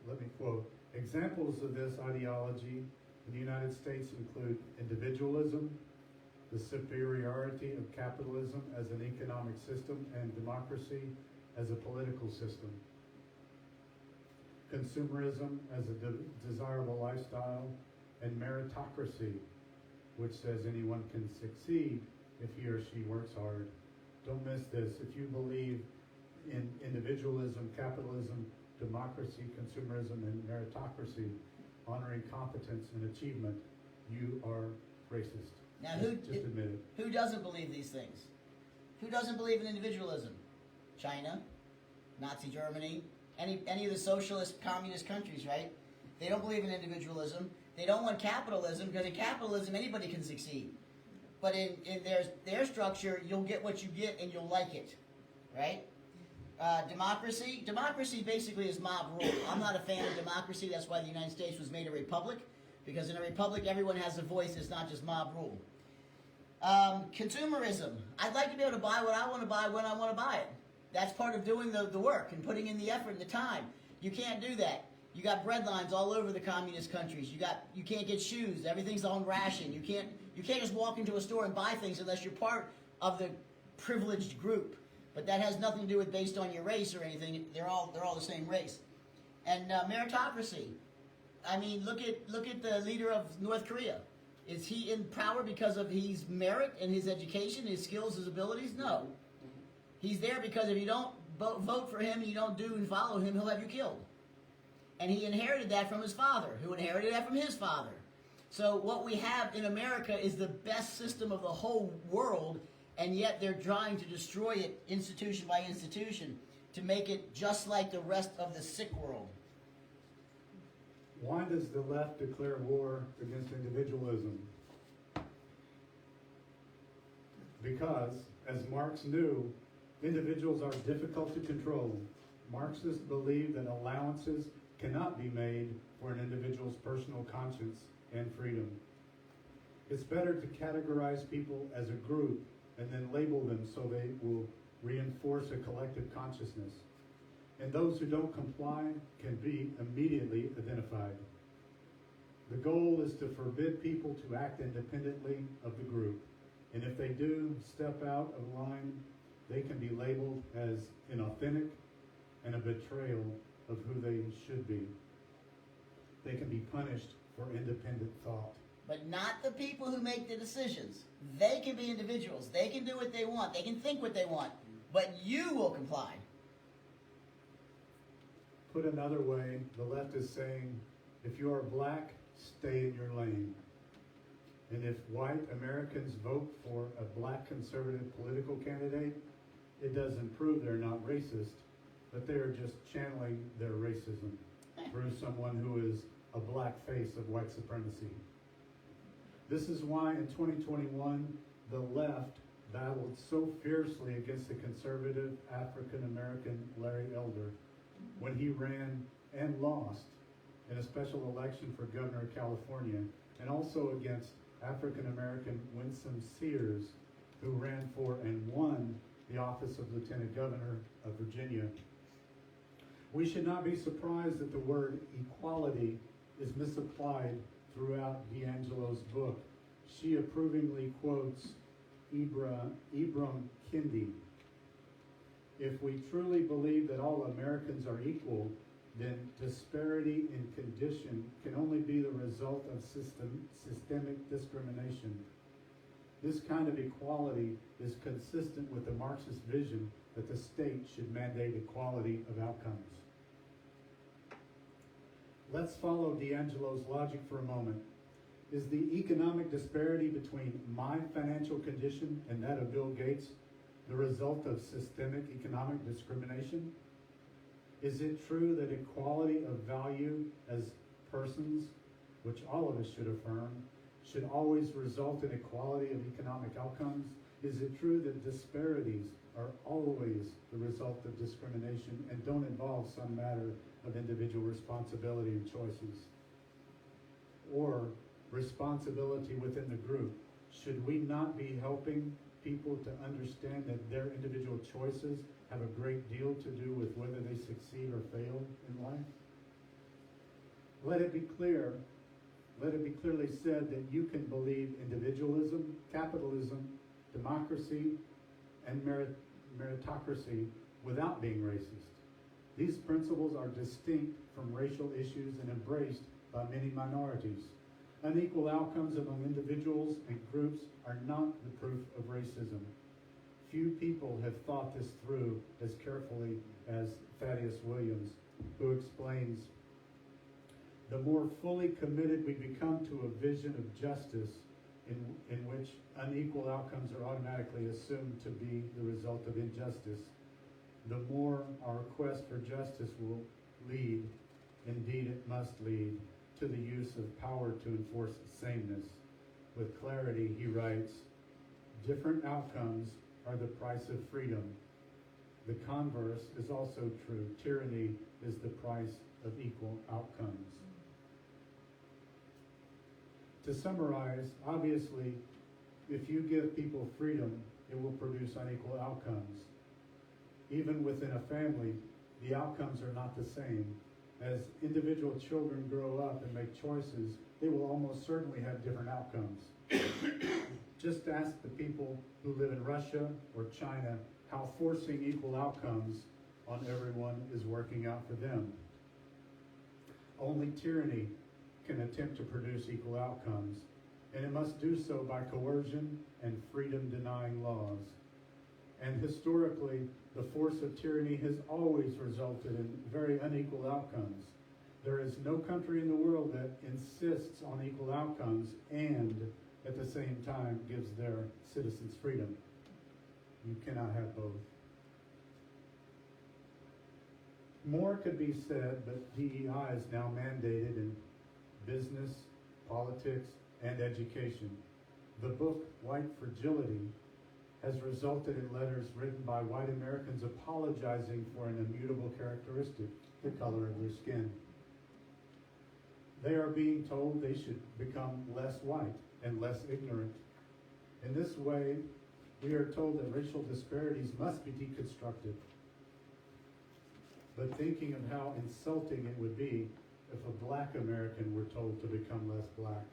Let me quote. Examples of this ideology in the United States include individualism, the superiority of capitalism as an economic system, and democracy as a political system. Consumerism as a desirable lifestyle, and meritocracy, which says anyone can succeed if he or she works hard. Don't miss this. If you believe in individualism, capitalism, democracy, consumerism, and meritocracy, honoring competence and achievement, you are racist. Now, just admit it. Who doesn't believe these things? Who doesn't believe in individualism? China, Nazi Germany, any of the socialist, communist countries, right? They don't believe in individualism. They don't want capitalism, because in capitalism anybody can succeed. But in their structure, you'll get what you get and you'll like it, right? Democracy basically is mob rule. I'm not a fan of democracy. That's why the United States was made a republic, because in a republic everyone has a voice. It's not just mob rule. Consumerism. I'd like to be able to buy what I want to buy when I want to buy it. That's part of doing the work and putting in the effort and the time. You can't do that. You got bread lines all over the communist countries. You can't get shoes. Everything's on ration. You can't just walk into a store and buy things unless you're part of the privileged group. But that has nothing to do with based on your race or anything. They're all the same race. And meritocracy. I mean, look at the leader of North Korea. Is he in power because of his merit and his education, his skills, his abilities? No. He's there because if you don't vote for him and you don't do and follow him, he'll have you killed. And he inherited that from his father, who inherited that from his father. So what we have in America is the best system of the whole world, and yet they're trying to destroy it institution by institution to make it just like the rest of the sick world. Why does the left declare war against individualism? Because, as Marx knew, individuals are difficult to control. Marxists believe that allowances cannot be made for an individual's personal conscience and freedom. It's better to categorize people as a group and then label them so they will reinforce a collective consciousness. And those who don't comply can be immediately identified. The goal is to forbid people to act independently of the group. And if they do step out of line, they can be labeled as inauthentic and a betrayal of who they should be. They can be punished for independent thought. But not the people who make the decisions. They can be individuals. They can do what they want. They can think what they want. But you will comply. Put another way, the left is saying, if you are black, stay in your lane. And if white Americans vote for a black conservative political candidate, it doesn't prove they're not racist, but they are just channeling their racism through someone who is a black face of white supremacy. This is why in 2021, the left battled so fiercely against the conservative African-American Larry Elder when he ran and lost in a special election for governor of California, and also against African-American Winsome Sears, who ran for and won the office of Lieutenant Governor of Virginia. We should not be surprised that the word equality is misapplied throughout D'Angelo's book. She approvingly quotes Ibram Kendi. If we truly believe that all Americans are equal, then disparity in condition can only be the result of systemic discrimination. This kind of equality is consistent with the Marxist vision that the state should mandate equality of outcomes. Let's follow D'Angelo's logic for a moment. Is the economic disparity between my financial condition and that of Bill Gates the result of systemic economic discrimination? Is it true that equality of value as persons, which all of us should affirm, should always result in equality of economic outcomes? Is it true that disparities are always the result of discrimination and don't involve some matter of individual responsibility and choices? Or responsibility within the group? Should we not be helping people to understand that their individual choices have a great deal to do with whether they succeed or fail in life? Let it be clearly said that you can believe individualism, capitalism, democracy, and meritocracy without being racist. These principles are distinct from racial issues and embraced by many minorities. Unequal outcomes among individuals and groups are not the proof of racism. Few people have thought this through as carefully as Thaddeus Williams, who explains, the more fully committed we become to a vision of justice in which unequal outcomes are automatically assumed to be the result of injustice, the more our quest for justice will lead, indeed it must lead, to the use of power to enforce sameness. With clarity, he writes, different outcomes are the price of freedom. The converse is also true. Tyranny is the price of equal outcomes. To summarize, obviously, if you give people freedom, it will produce unequal outcomes. Even within a family, the outcomes are not the same. As individual children grow up and make choices, they will almost certainly have different outcomes. Just ask the people who live in Russia or China how forcing equal outcomes on everyone is working out for them. Only tyranny can attempt to produce equal outcomes, and it must do so by coercion and freedom-denying laws. And historically, the force of tyranny has always resulted in very unequal outcomes. There is no country in the world that insists on equal outcomes and at the same time gives their citizens freedom. You cannot have both. More could be said, but DEI is now mandated in business, politics, and education. The book, White Fragility, has resulted in letters written by white Americans apologizing for an immutable characteristic, the color of their skin. They are being told they should become less white and less ignorant. In this way, we are told that racial disparities must be deconstructed. But thinking of how insulting it would be if a black American were told to become less black.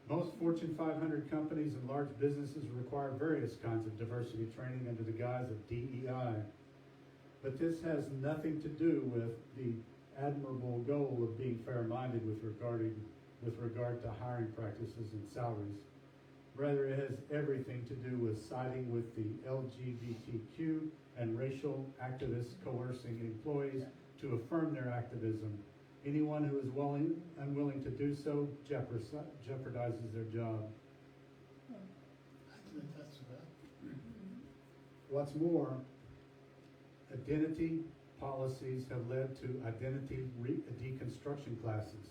Most Fortune 500 companies and large businesses require various kinds of diversity training under the guise of DEI. But this has nothing to do with the admirable goal of being fair-minded with regard to hiring practices and salaries. Rather, it has everything to do with siding with the LGBTQ and racial activists coercing employees to affirm their activism. Anyone who is unwilling to do so jeopardizes their job. I can attest to that. What's more, Identity policies have led to identity deconstruction classes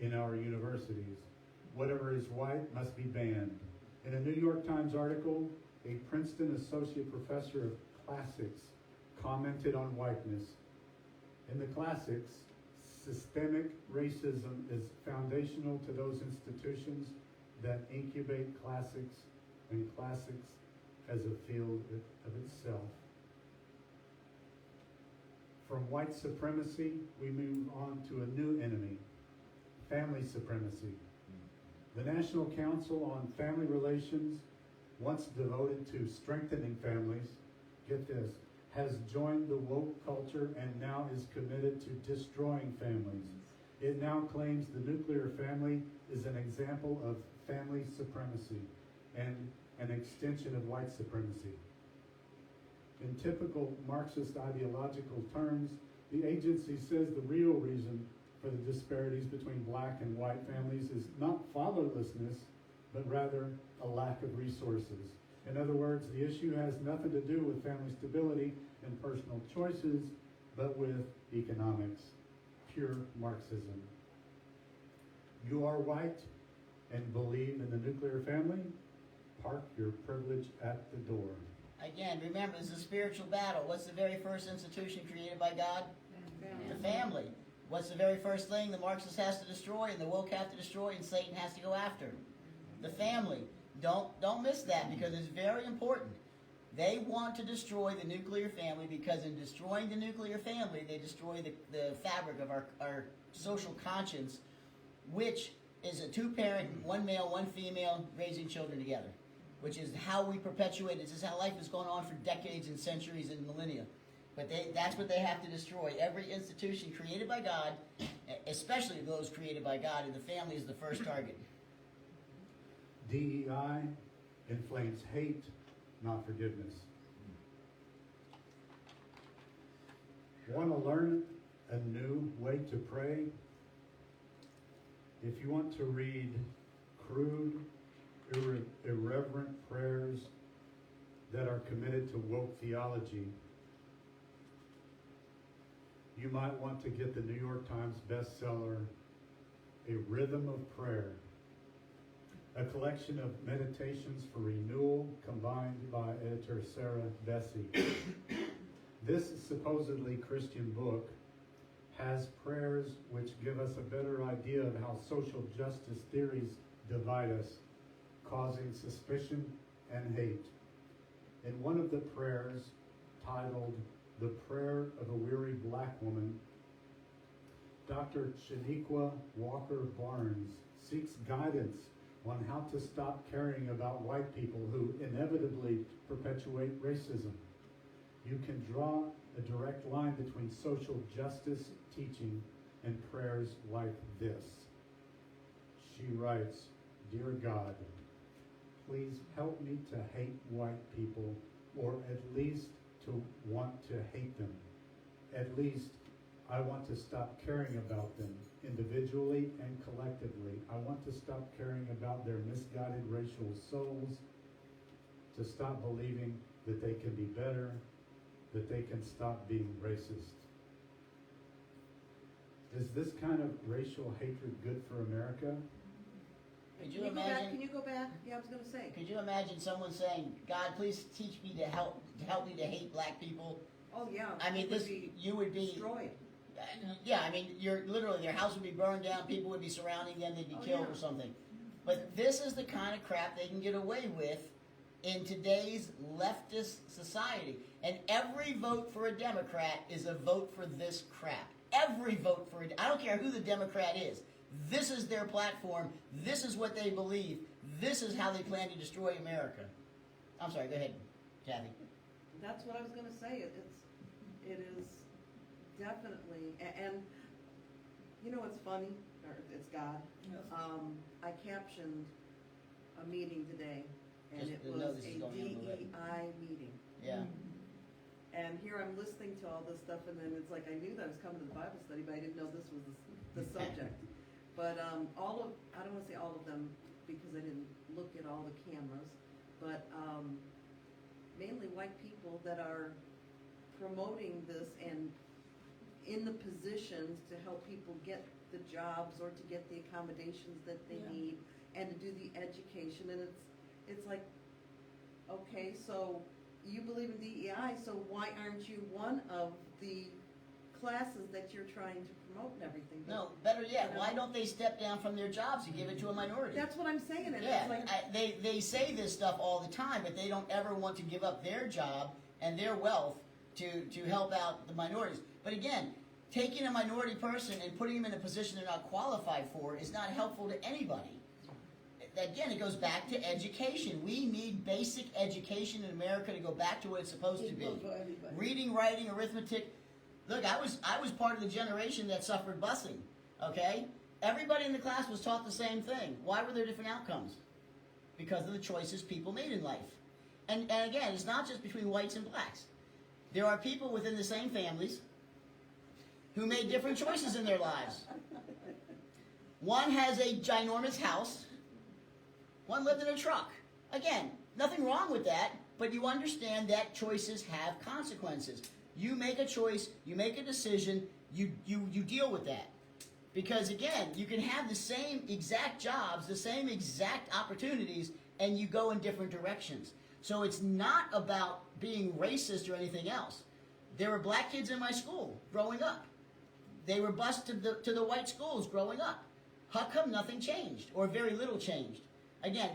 in our universities. Whatever is white must be banned. In a New York Times article, a Princeton associate professor of classics commented on whiteness. In the classics, systemic racism is foundational to those institutions that incubate classics and classics as a field of itself. From white supremacy, we move on to a new enemy, family supremacy. The National Council on Family Relations, once devoted to strengthening families, get this, has joined the woke culture and now is committed to destroying families. It now claims the nuclear family is an example of family supremacy and an extension of white supremacy. In typical Marxist ideological terms, the agency says the real reason for the disparities between black and white families is not fatherlessness, but rather a lack of resources. In other words, the issue has nothing to do with family stability and personal choices, but with economics, pure Marxism. You are white and believe in the nuclear family? Park your privilege at the door. Again, remember, this is a spiritual battle. What's the very first institution created by God? The family. What's the very first thing the Marxist has to destroy and the woke have to destroy and Satan has to go after? The family. Don't miss that, because it's very important. They want to destroy the nuclear family, because in destroying the nuclear family, they destroy the fabric of our social conscience, which is a two-parent, one male, one female, raising children together, which is how we perpetuate. This is how life has gone on for decades and centuries and millennia. But that's what they have to destroy. Every institution created by God, especially those created by God, and the family is the first target. DEI inflames hate, not forgiveness. Want to learn a new way to pray? If you want to read crude, irreverent prayers that are committed to woke theology, you might want to get the New York Times bestseller, A Rhythm of Prayer, a collection of meditations for renewal combined by editor Sarah Bessey. This supposedly Christian book has prayers which give us a better idea of how social justice theories divide us, causing suspicion and hate. In one of the prayers, titled The Prayer of a Weary Black Woman, Dr. Shaniqua Walker Barnes seeks guidance on how to stop caring about white people who inevitably perpetuate racism. You can draw a direct line between social justice teaching and prayers like this. She writes, Dear God, please help me to hate white people, or at least to want to hate them. At least I want to stop caring about them individually and collectively. I want to stop caring about their misguided racial souls, to stop believing that they can be better, that they can stop being racist. Is this kind of racial hatred good for America? Could Can you you go back? imagine? Can you go back? Yeah, I was gonna say. Could you imagine someone saying, "God, please teach me to help me to hate black people"? Oh, yeah. I mean, it would this be you would be. destroyed. Yeah, I mean, you're literally their house would be burned down. People would be surrounding them. They'd be Oh, killed yeah. or something. But this is the kind of crap they can get away with in today's leftist society. And every vote for a Democrat is a vote for this crap. Every vote for I don't care who the Democrat is. This is their platform. This is what they believe. This is how they plan to destroy America. I'm sorry. Go ahead, Kathy. That's what I was gonna say. It is definitely, and you know what's funny? Or it's God. I captioned a meeting today, and Just it to know was this is a going on the web. DEI meeting. Yeah. And here I'm listening to all this stuff, and then it's like I knew that I was coming to the Bible study, but I didn't know this was the subject. But I don't want to say all of them because I didn't look at all the cameras, but mainly white people that are promoting this and in the positions to help people get the jobs or to get the accommodations that they Yeah. need and to do the education, and it's like, okay, so you believe in DEI, so why aren't you one of the classes that you're trying to promote and everything? No, better yet, You know? why don't they step down from their jobs and give it to a minority? That's what I'm saying, and Yeah, it's like, they say this stuff all the time, but they don't ever want to give up their job and their wealth to help out the minorities. But again, taking a minority person and putting them in a position they're not qualified for is not helpful to anybody. Again, it goes back to education. We need basic education in America to go back to what it's supposed to be. Equal for everybody. Reading, writing, arithmetic. Look, I was part of the generation that suffered busing. Okay, everybody in the class was taught the same thing. Why were there different outcomes? Because of the choices people made in life. And again, it's not just between whites and blacks. There are people within the same families who made different choices in their lives. One has a ginormous house. One lived in a truck. Again, nothing wrong with that, but you understand that choices have consequences. You make a choice, you make a decision, you deal with that. Because again, you can have the same exact jobs, the same exact opportunities, and you go in different directions. So it's not about being racist or anything else. There were black kids in my school growing up. They were bused to the white schools growing up. How come nothing changed, or very little changed? Again,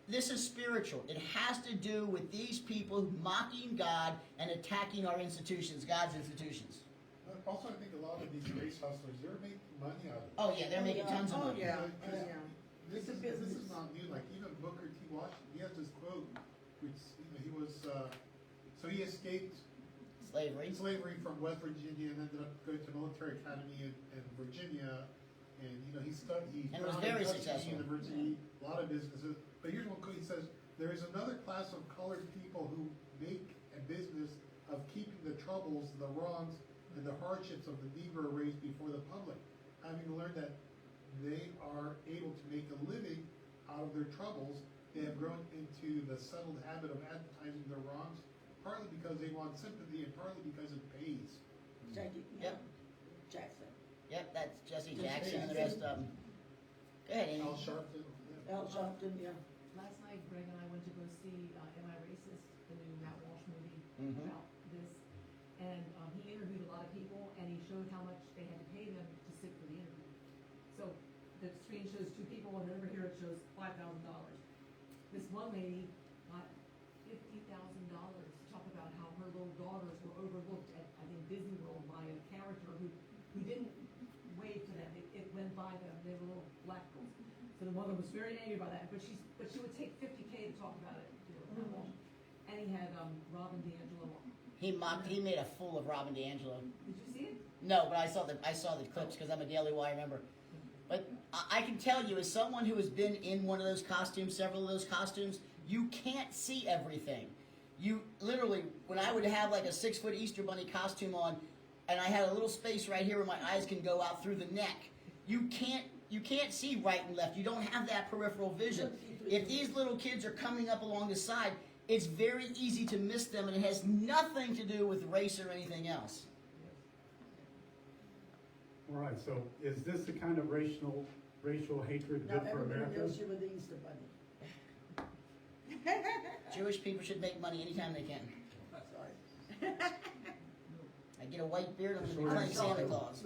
this is spiritual. It has to do with these people mocking God and attacking our institutions, God's institutions. Also, I think a lot of these race hustlers, they're making money out of it. Oh yeah, they're making tons of oh, money. yeah, Because yeah. This It's a is business. not new, like even Booker T. Washington, he has this quote, which, he was, so he escaped Slavery. from West Virginia and ended up going to military academy in Virginia, and, he studied, And was very successful. University, a lot of businesses, but here's one quote, he says, "There is another class of colored people who make a business of keeping the troubles, the wrongs, and the hardships of the Negro race before the public, having learned that they are able to make a living out of their troubles. They have grown into the settled habit of advertising their wrongs, partly because they want sympathy and partly because it pays." Jackie, Yep. Jackson. Yep, that's Jesse Jackson and the rest of them. Go ahead, Amy. Al Sharpton. yeah. Al Sharpton, yeah. Last night, Greg and I went to go see Am I Racist, the new Matt Walsh movie Mhm. about this. And he interviewed a lot of people, and he showed how much they had to pay them to sit for the interview. So the screen shows two people, and over here it shows $5,000. This one lady got $50,000 to talk about how her little daughters were overlooked at, I think, Disney World by a character who didn't wave to them. It went by them. They were little black girls. So the mother was very angry about that, but she would take $50K to talk about it. Matt Walsh. And he had Robin DiAngelo. He made a fool of Robin DiAngelo. Did you see it? No, but I saw the clips because I'm a Daily Wire member. But I can tell you, as someone who has been in one of those costumes, several of those costumes, you can't see everything. You literally, when I would have like a 6-foot Easter Bunny costume on, and I had a little space right here where my eyes can go out through the neck, you can't see right and left. You don't have that peripheral vision. If these little kids are coming up along the side, it's very easy to miss them, and it has nothing to do with race or anything else. All right, so is this the kind of racial hatred Now, good for everybody America? knows you were the Easter Bunny. Jewish people should make money anytime they can. Sorry. I get a white beard, I'm going to be Sure. playing I'm Santa sorry. Claus.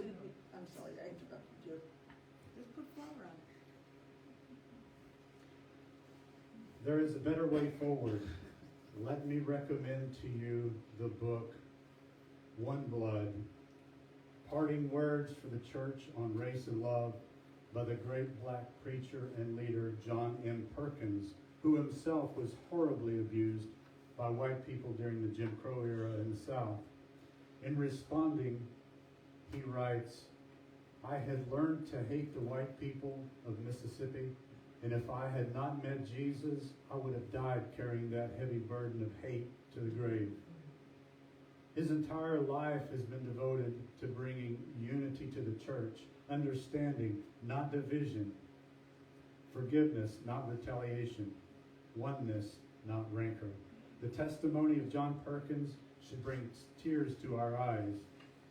I'm sorry, I interrupted you. Just put flour on it. There is a better way forward. Let me recommend to you the book, One Blood, Parting Words for the Church on Race and Love by the great black preacher and leader John M. Perkins, who himself was horribly abused by white people during the Jim Crow era in the South. In responding, he writes, "I had learned to hate the white people of Mississippi, and if I had not met Jesus, I would have died carrying that heavy burden of hate to the grave." His entire life has been devoted to bringing unity to the church, understanding, not division, forgiveness, not retaliation, oneness, not rancor. The testimony of John Perkins should bring tears to our eyes.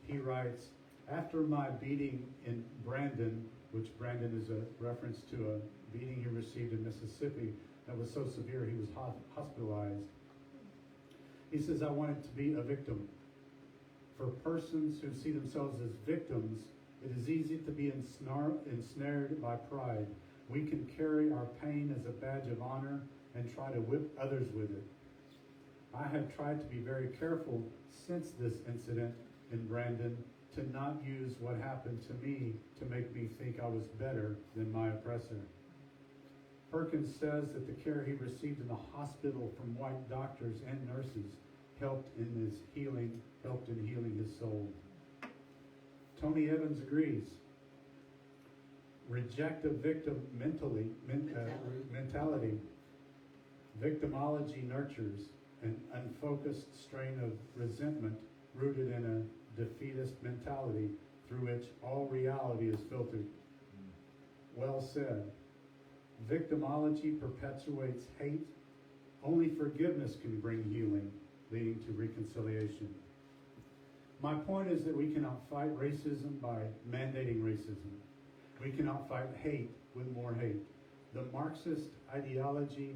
He writes, after my beating in Brandon, which Brandon is a reference to a beating he received in Mississippi that was so severe he was hospitalized. He says, I wanted to be a victim. For persons who see themselves as victims, it is easy to be ensnared by pride. We can carry our pain as a badge of honor and try to whip others with it. I have tried to be very careful since this incident in Brandon to not use what happened to me to make me think I was better than my oppressor. Perkins says that the care he received in the hospital from white doctors and nurses helped in healing his soul. Tony Evans agrees. Reject a victim mentality. Victimology nurtures an unfocused strain of resentment rooted in a defeatist mentality through which all reality is filtered. Well said. Victimology perpetuates hate. Only forgiveness can bring healing, leading to reconciliation. My point is that we cannot fight racism by mandating racism. We cannot fight hate with more hate. The Marxist ideology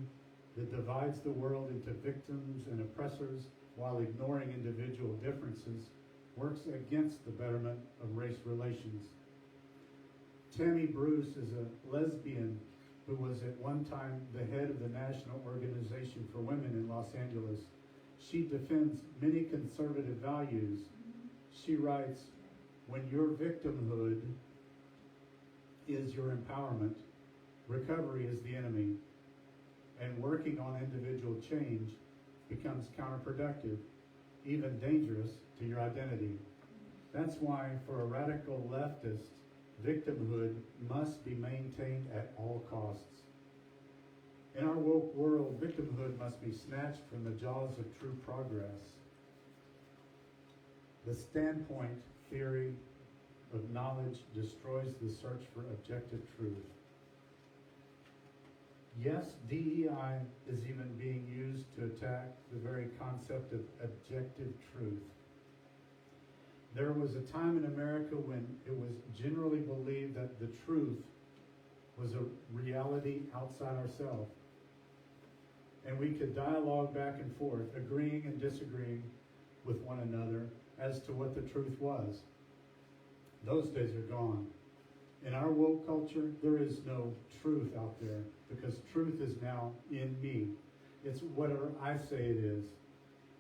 that divides the world into victims and oppressors while ignoring individual differences works against the betterment of race relations. Tammy Bruce is a lesbian who was at one time the head of the National Organization for Women in Los Angeles. She defends many conservative values. She writes, when your victimhood is your empowerment, recovery is the enemy, and working on individual change becomes counterproductive, even dangerous to your identity. That's why for a radical leftist, victimhood must be maintained at all costs. In our woke world, victimhood must be snatched from the jaws of true progress. The standpoint theory of knowledge destroys the search for objective truth. Yes, DEI is even being used to attack the very concept of objective truth. There was a time in America when it was generally believed that the truth was a reality outside ourselves. And we could dialogue back and forth, agreeing and disagreeing with one another as to what the truth was. Those days are gone. In our woke culture, there is no truth out there because truth is now in me. It's whatever I say it is.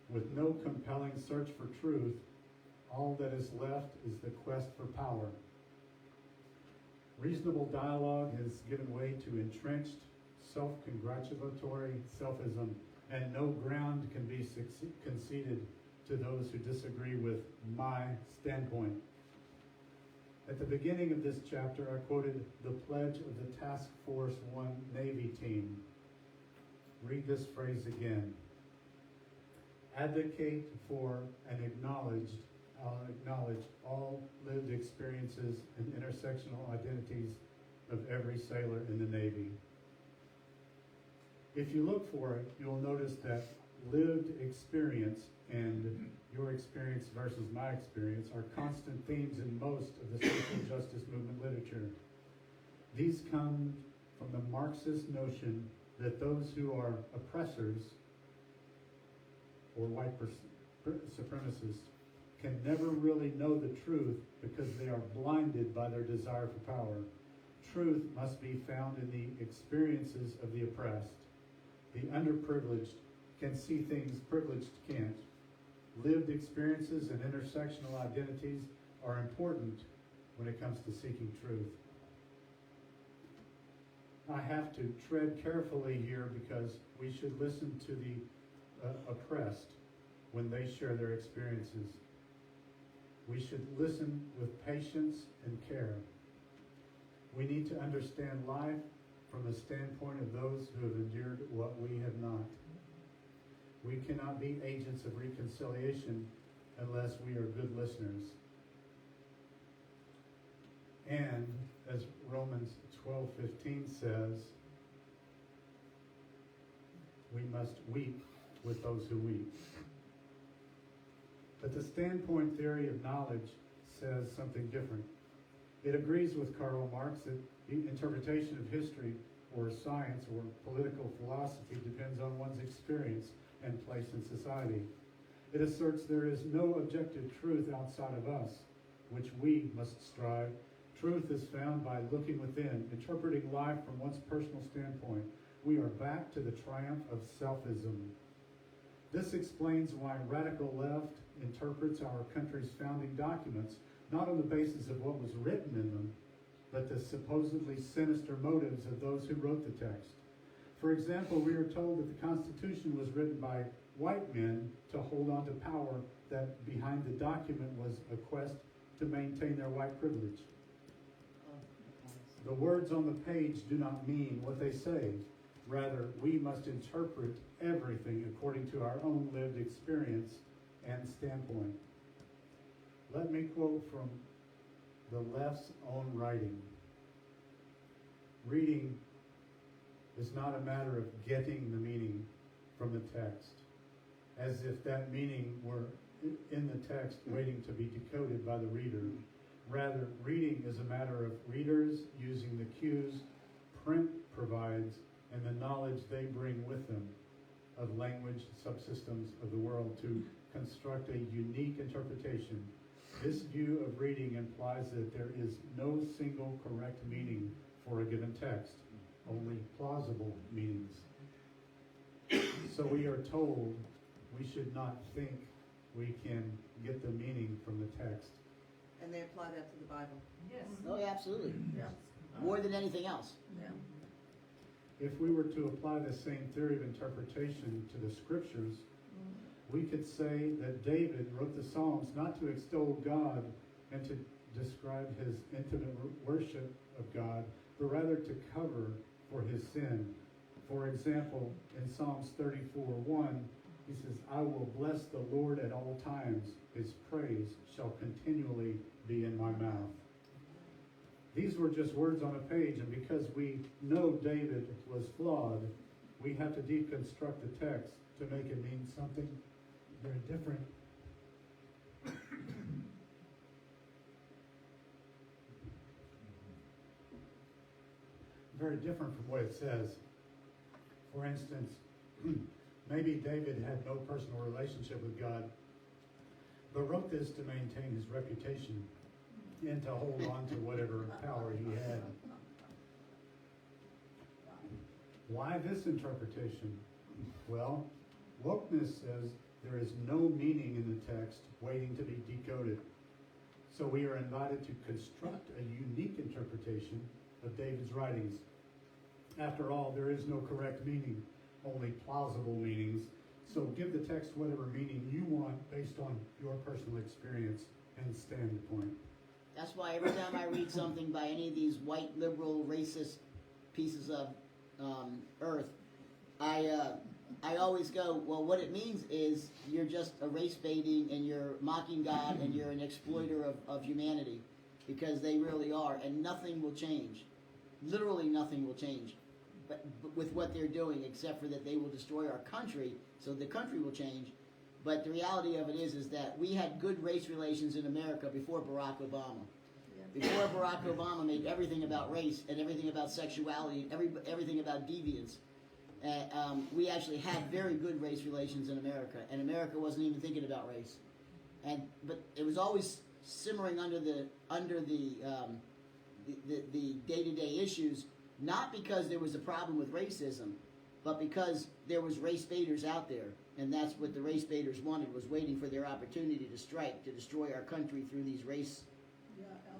With no compelling search for truth, all that is left is the quest for power. Reasonable dialogue has given way to entrenched, self-congratulatory selfism, and no ground can be conceded to those who disagree with my standpoint. At the beginning of this chapter, I quoted the pledge of the Task Force 1 Navy team. Read this phrase again. Advocate for and acknowledge all lived experiences and intersectional identities of every sailor in the Navy. If you look for it, you'll notice that lived experience and your experience versus my experience are constant themes in most of the social justice movement literature. These come from the Marxist notion that those who are oppressors or white supremacists can never really know the truth because they are blinded by their desire for power. Truth must be found in the experiences of the oppressed. The underprivileged can see things privileged can't. Lived experiences and intersectional identities are important when it comes to seeking truth. I have to tread carefully here because we should listen to the oppressed when they share their experiences. We should listen with patience and care. We need to understand life from the standpoint of those who have endured what we have not. We cannot be agents of reconciliation unless we are good listeners. And as Romans 12:15 says, we must weep with those who weep. But the standpoint theory of knowledge says something different. It agrees with Karl Marx that the interpretation of history or science or political philosophy depends on one's experience and place in society. It asserts there is no objective truth outside of us, which we must strive. Truth is found by looking within, interpreting life from one's personal standpoint. We are back to the triumph of selfism. This explains why radical left interprets our country's founding documents not on the basis of what was written in them, but the supposedly sinister motives of those who wrote the text. For example, we are told that the Constitution was written by white men to hold on to power, that behind the document was a quest to maintain their white privilege. The words on the page do not mean what they say. Rather, we must interpret everything according to our own lived experience and standpoint. Let me quote from the left's own writing. Reading is not a matter of getting the meaning from the text, as if that meaning were in the text waiting to be decoded by the reader. Rather, reading is a matter of readers using the cues print provides and the knowledge they bring with them of language subsystems of the world to construct a unique interpretation. This view of reading implies that there is no single correct meaning for a given text, only plausible meanings. So we are told we should not think we can get the meaning from the text. And they apply that to the Bible. Yes. Oh, yeah, absolutely. Yeah. More than anything else. Yeah. If we were to apply the same theory of interpretation to the scriptures, we could say that David wrote the Psalms not to extol God and to describe his intimate worship of God, but rather to cover for his sin. For example, in Psalms 34:1, he says, I will bless the Lord at all times. His praise shall continually be in my mouth. These were just words on a page, and because we know David was flawed, we have to deconstruct the text to make it mean something very different. Very different from what it says. For instance, maybe David had no personal relationship with God, but wrote this to maintain his reputation and to hold on to whatever power he had. Why this interpretation? Well, wokeness says there is no meaning in the text waiting to be decoded. So we are invited to construct a unique interpretation of David's writings. After all, there is no correct meaning, only plausible meanings. So give the text whatever meaning you want based on your personal experience and standpoint. That's why every time I read something by any of these white liberal racist pieces of earth, I always go, well, what it means is you're just a race baiting and you're mocking God and you're an exploiter of humanity, because they really are, and nothing will change. Literally nothing will change but with what they're doing, except for that they will destroy our country, so the country will change. But the reality of it is that we had good race relations in America before Barack Obama. Before Barack Obama made everything about race and everything about sexuality, everything about deviance. We actually had very good race relations in America, and America wasn't even thinking about race. But it was always simmering under the day-to-day issues, not because there was a problem with racism, but because there was race baiters out there, and that's what the race baiters wanted, was waiting for their opportunity to strike, to destroy our country through these race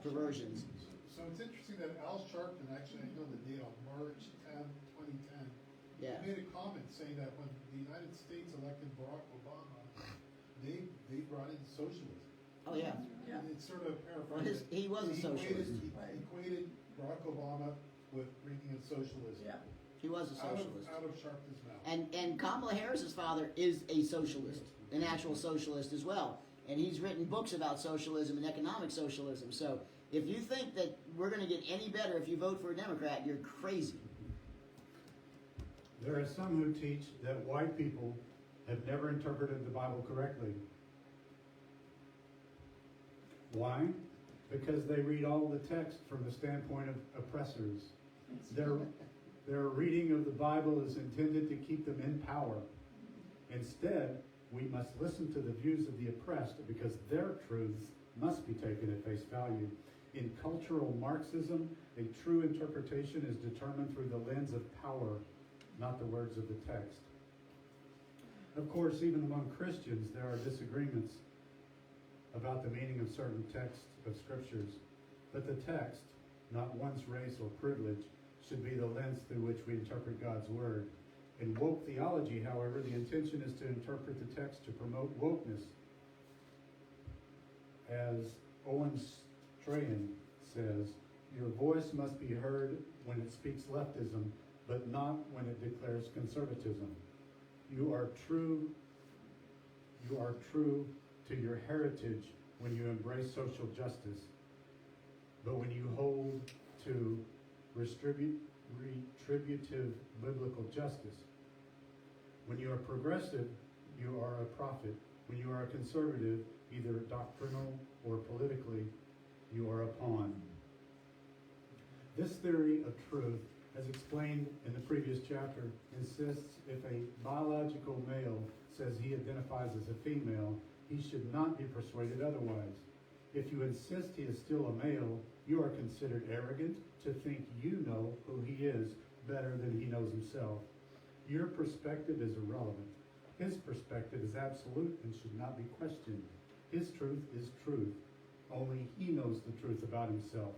perversions. So it's interesting that Al Sharpton, actually, I know the date on March 10, 2010, Yeah. he made a comment saying that when the United States elected Barack Obama, they brought in socialism. Oh yeah. Yeah. It's sort of Well, paraphrased. he was a socialist. He equated Barack Obama with bringing in socialism. Yeah. He was a socialist. Out of Sharpton's mouth. And Kamala Harris's father is a socialist, an actual socialist as well. And he's written books about socialism and economic socialism. So if you think that we're going to get any better if you vote for a Democrat, you're crazy. There are some who teach that white people have never interpreted the Bible correctly. Why? Because they read all the text from the standpoint of oppressors. Their reading of the Bible is intended to keep them in power. Instead, we must listen to the views of the oppressed because their truths must be taken at face value. In cultural Marxism, a true interpretation is determined through the lens of power, not the words of the text. Of course, even among Christians, there are disagreements about the meaning of certain texts of scriptures, but the text, not one's race or privilege, should be the lens through which we interpret God's word. In woke theology, however, the intention is to interpret the text to promote wokeness. As Owen Strahan says, your voice must be heard when it speaks leftism, but not when it declares conservatism. You are true to your heritage when you embrace social justice, but when you hold to retributive biblical justice. When you are progressive, you are a prophet. When you are a conservative, either doctrinal or politically, you are a pawn. This theory of truth, as explained in the previous chapter, insists if a biological male says he identifies as a female, he should not be persuaded otherwise. If you insist he is still a male, you are considered arrogant to think you know who he is better than he knows himself. Your perspective is irrelevant. His perspective is absolute and should not be questioned. His truth is truth. Only he knows the truth about himself.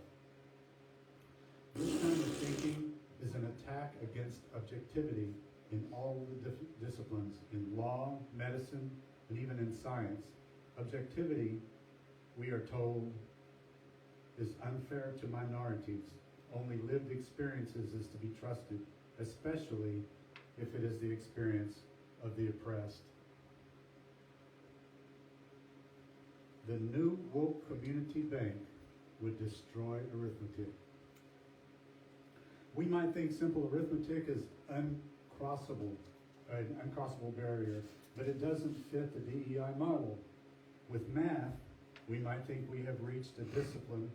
This kind of thinking is an attack against objectivity in all the disciplines, in law, medicine, and even in science. Objectivity, we are told, is unfair to minorities. Only lived experiences is to be trusted, especially if it is the experience of the oppressed. The new woke community bank would destroy arithmetic. We might think simple arithmetic is an uncrossable barrier, but it doesn't fit the DEI model. With math, we might think we have reached a discipline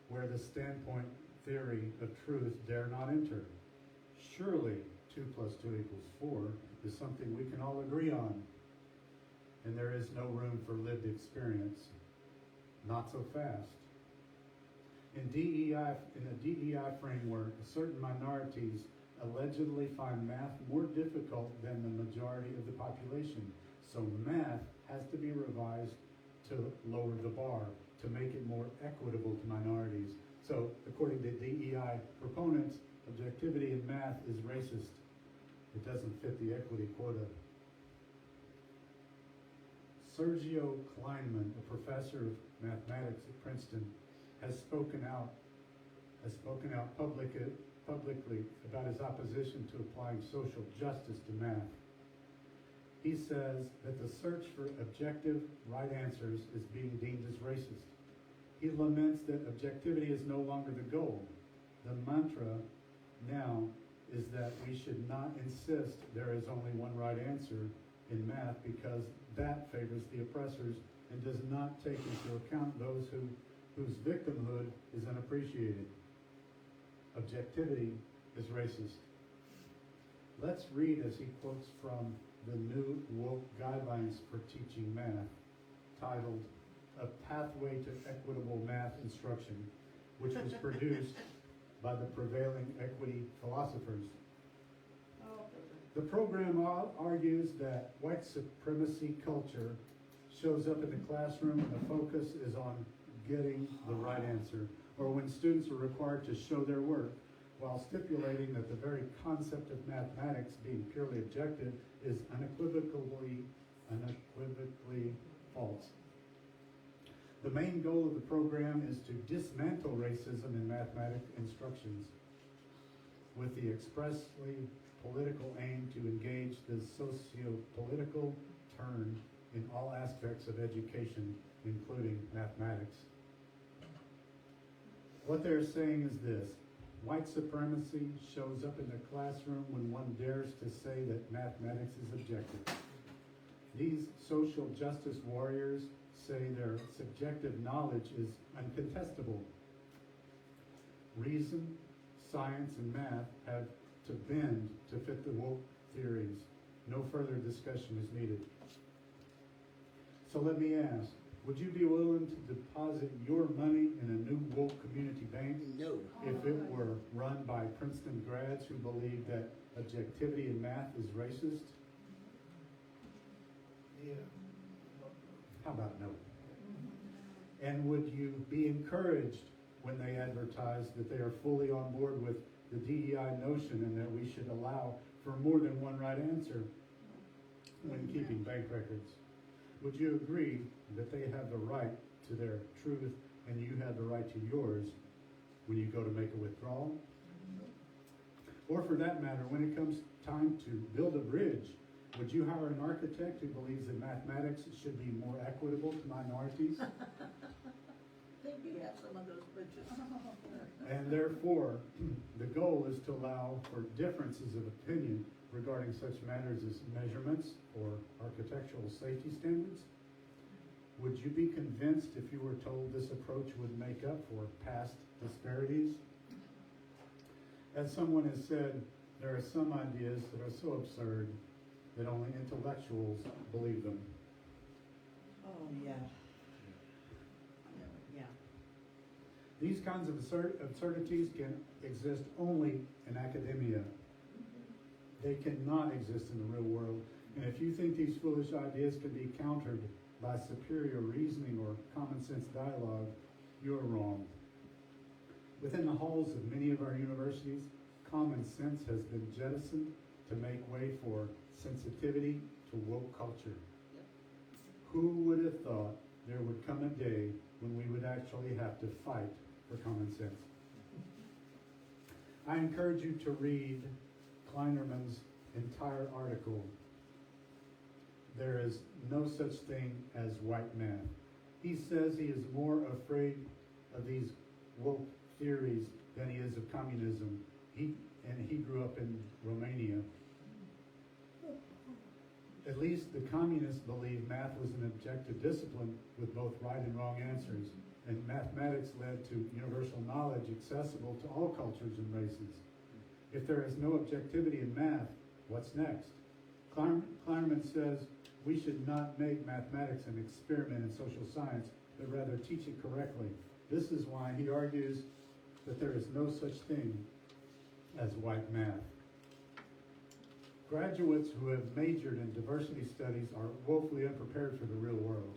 where the standpoint theory of truth dare not enter. Surely 2 + 2 = 4 is something we can all agree on, and there is no room for lived experience. Not so fast. In the DEI framework, certain minorities allegedly find math more difficult than the majority of the population. So math has to be revised to lower the bar, to make it more equitable to minorities. So according to DEI proponents, objectivity in math is racist. It doesn't fit the equity quota. Sergio Kleinman, a professor of mathematics at Princeton, has spoken out publicly about his opposition to applying social justice to math. He says that the search for objective right answers is being deemed as racist. He laments that objectivity is no longer the goal. The mantra now is that we should not insist there is only one right answer in math because that favors the oppressors and does not take into account those whose victimhood is unappreciated. Objectivity is racist. Let's read as he quotes from the new woke guidelines for teaching math, titled A Pathway to Equitable Math Instruction, which was produced by the prevailing equity philosophers. The program argues that white supremacy culture shows up in the classroom and the focus is on getting the right answer, or when students are required to show their work, while stipulating that the very concept of mathematics being purely objective is unequivocally false. The main goal of the program is to dismantle racism in mathematics instructions with the expressly political aim to engage the socio-political turn in all aspects of education, including mathematics. What they're saying is this: white supremacy shows up in the classroom when one dares to say that mathematics is objective. These social justice warriors say their subjective knowledge is uncontestable. Reason, science, and math have to bend to fit the woke theories. No further discussion is needed. So let me ask, would you be willing to deposit your money in a new woke community bank No. if it were run by Princeton grads who believe that objectivity in math is racist? Yeah. How about no? And would you be encouraged when they advertise that they are fully on board with the DEI notion and that we should allow for more than one right answer when keeping bank records? Would you agree that they have the right to their truth and you have the right to yours when you go to make a withdrawal? Or for that matter, when it comes time to build a bridge, would you hire an architect who believes that mathematics should be more equitable to minorities? They do have some of those bridges. And therefore, the goal is to allow for differences of opinion regarding such matters as measurements or architectural safety standards. Would you be convinced if you were told this approach would make up for past disparities? As someone has said, there are some ideas that are so absurd that only intellectuals believe them. Oh, yeah. Yeah. These kinds of absurdities can exist only in academia. They cannot exist in the real world. And if you think these foolish ideas can be countered by superior reasoning or common sense dialogue, you are wrong. Within the halls of many of our universities, common sense has been jettisoned to make way for sensitivity to woke culture. Who would have thought there would come a day when we would actually have to fight for common sense? I encourage you to read Kleinerman's entire article. There is no such thing as white man. He says he is more afraid of these woke theories than he is of communism. He grew up in Romania. At least the communists believed math was an objective discipline with both right and wrong answers, and mathematics led to universal knowledge accessible to all cultures and races. If there is no objectivity in math, what's next? Kleinerman says we should not make mathematics an experiment in social science, but rather teach it correctly. This is why he argues that there is no such thing as white math. Graduates who have majored in diversity studies are woefully unprepared for the real world.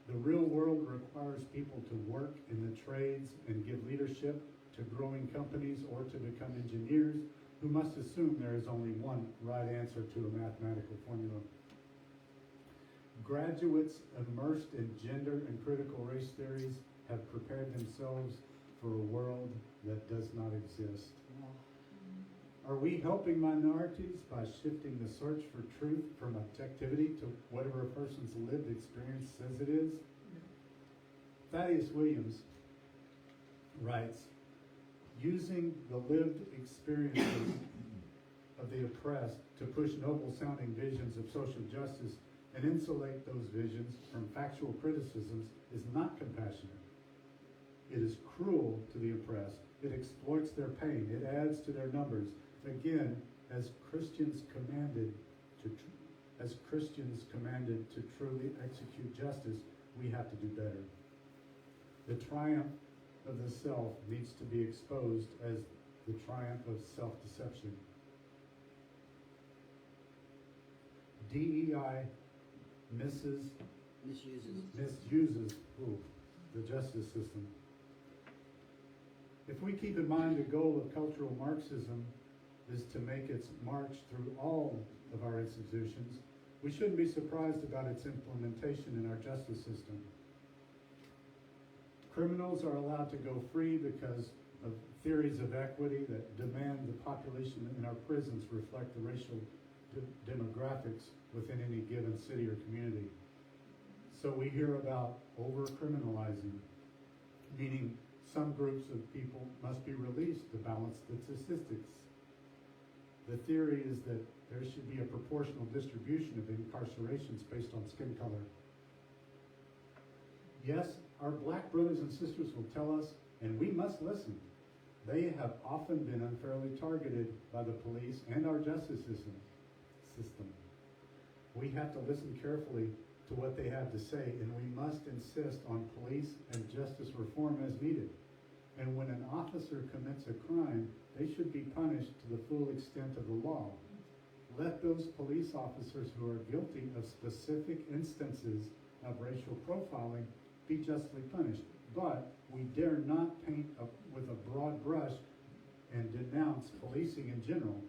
The real world requires people to work in the trades and give leadership to growing companies or to become engineers who must assume there is only one right answer to a mathematical formula. Graduates immersed in gender and critical race theories have prepared themselves for a world that does not exist. Are we helping minorities by shifting the search for truth from objectivity to whatever a person's lived experience says it is? Thaddeus Williams writes, using the lived experiences of the oppressed to push noble-sounding visions of social justice and insulate those visions from factual criticisms is not compassionate. It is cruel to the oppressed. It exploits their pain. It adds to their numbers. Again, as Christians commanded to truly execute justice, we have to do better. The triumph of the self needs to be exposed as the triumph of self-deception. DEI misuses the justice system. If we keep in mind the goal of cultural Marxism is to make its march through all of our institutions, we shouldn't be surprised about its implementation in our justice system. Criminals are allowed to go free because of theories of equity that demand the population in our prisons reflect the racial demographics within any given city or community. So we hear about over-criminalizing, meaning some groups of people must be released to balance the statistics. The theory is that there should be a proportional distribution of incarcerations based on skin color. Yes, our black brothers and sisters will tell us, and we must listen. They have often been unfairly targeted by the police and our justice system. We have to listen carefully to what they have to say, and we must insist on police and justice reform as needed. And when an officer commits a crime, they should be punished to the full extent of the law. Let those police officers who are guilty of specific instances of racial profiling be justly punished. But we dare not paint with a broad brush and denounce policing in general.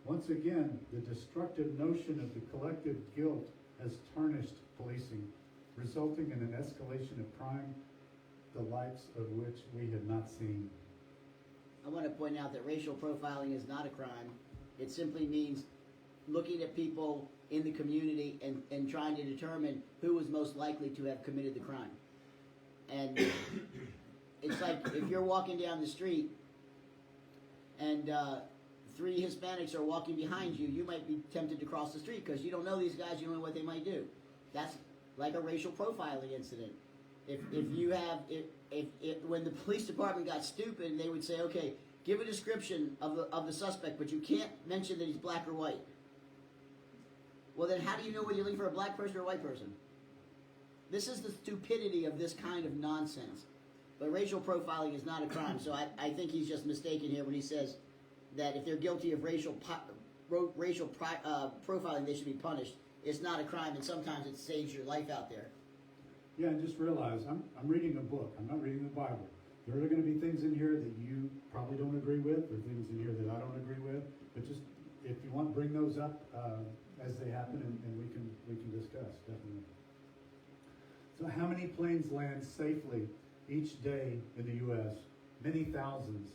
Once again, the destructive notion of the collective guilt has tarnished policing, resulting in an escalation of crime, the likes of which we have not seen. I want to point out that racial profiling is not a crime. It simply means looking at people in the community and trying to determine who was most likely to have committed the crime. And it's like if you're walking down the street and 3 Hispanics are walking behind you, you might be tempted to cross the street because you don't know these guys, you don't know what they might do. That's like a racial profiling incident. If when the police department got stupid and they would say, okay, give a description of the suspect, but you can't mention that he's black or white. Well, then how do you know whether you're looking for a black person or a white person? This is the stupidity of this kind of nonsense. But racial profiling is not a crime, so I think he's just mistaken here when he says that if they're guilty of racial profiling, they should be punished. It's not a crime, and sometimes it saves your life out there. Yeah, and just realize, I'm reading a book. I'm not reading the Bible. There are going to be things in here that you probably don't agree with, or things in here that I don't agree with. But just, if you want, bring those up as they happen, and we can discuss, definitely. So how many planes land safely each day in the U.S.? Many thousands.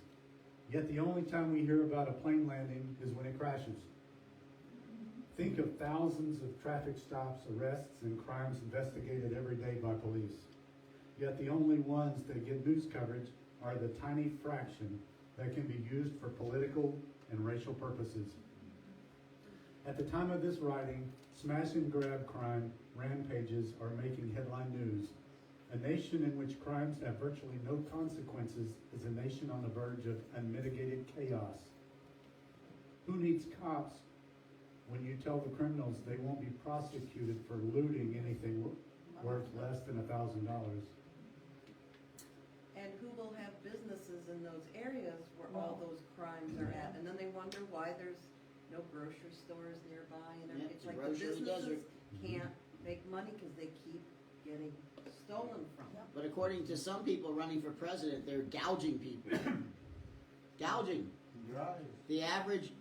Yet the only time we hear about a plane landing is when it crashes. Think of thousands of traffic stops, arrests, and crimes investigated every day by police. Yet the only ones that get news coverage are the tiny fraction that can be used for political and racial purposes. At the time of this writing, smash and grab crime rampages are making headline news. A nation in which crimes have virtually no consequences is a nation on the verge of unmitigated chaos. Who needs cops when you tell the criminals they won't be prosecuted for looting anything worth less than $1,000? And who will have businesses in those areas where all those crimes are at? And then they wonder why there's no grocery stores nearby, and Yep, it's it's a like the grocery businesses desert. can't make money because they keep getting stolen from them. But according to some people running for president, they're gouging people. Gouging. The average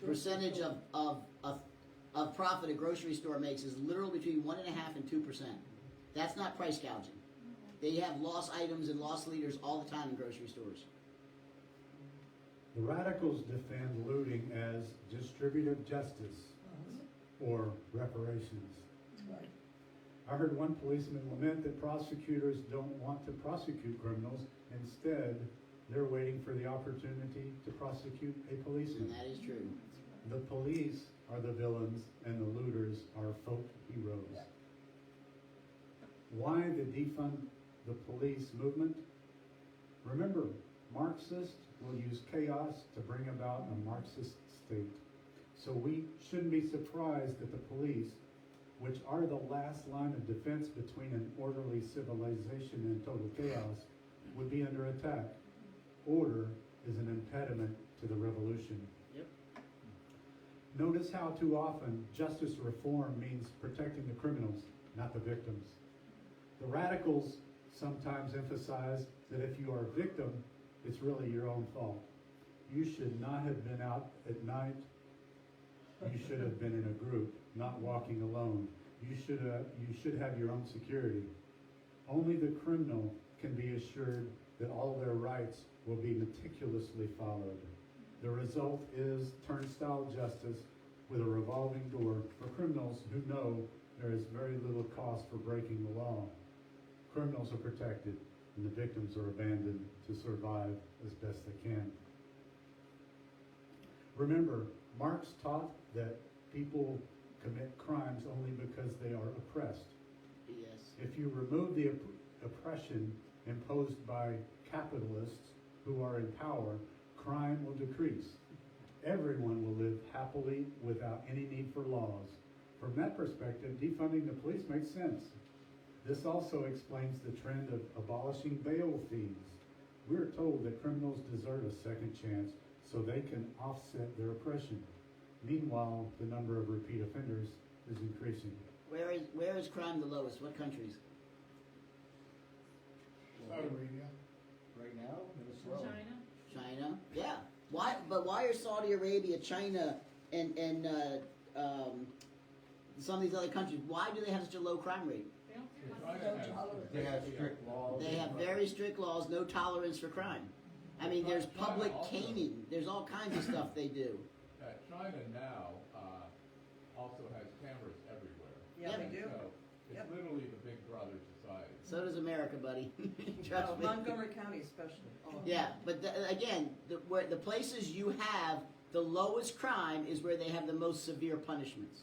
percentage of profit a grocery store makes is literally between 1.5% and 2%. That's not price gouging. They have lost items and lost leaders all the time in grocery stores. The radicals defend looting as distributive justice or reparations. I heard one policeman lament that prosecutors don't want to prosecute criminals. Instead, they're waiting for the opportunity to prosecute a policeman. And that is true. The police are the villains and the looters are folk heroes. Why the defund the police movement? Remember, Marxists will use chaos to bring about a Marxist state. So we shouldn't be surprised that the police, which are the last line of defense between an orderly civilization and total chaos, would be under attack. Order is an impediment to the revolution. Yep. Notice how too often justice reform means protecting the criminals, not the victims. The radicals sometimes emphasize that if you are a victim, it's really your own fault. You should not have been out at night. You should have been in a group, not walking alone. You should have your own security. Only the criminal can be assured that all their rights will be meticulously followed. The result is turnstile justice with a revolving door for criminals who know there is very little cost for breaking the law. Criminals are protected and the victims are abandoned to survive as best they can. Remember, Marx taught that people commit crimes only because they are oppressed. Yes. If you remove the oppression imposed by capitalists who are in power, crime will decrease. Everyone will live happily without any need for laws. From that perspective, defunding the police makes sense. This also explains the trend of abolishing bail fees. We're told that criminals deserve a second chance so they can offset their oppression. Meanwhile, the number of repeat offenders is increasing. Where is crime the lowest? What countries? Saudi Arabia. Right now, Venezuela. China? Yeah. Why? But why are Saudi Arabia, China, and some of these other countries? Why do they have such a low crime rate? They have strict laws. They have very strict laws, no tolerance for crime. I mean, there's public caning. There's all kinds of stuff they do. China now, also has cameras everywhere. Yeah, they do. So, it's Yep. literally the Big Brother society. So does America, buddy. Trust me. Montgomery County especially. Oh. Yeah, but again, where the places you have the lowest crime is where they have the most severe punishments.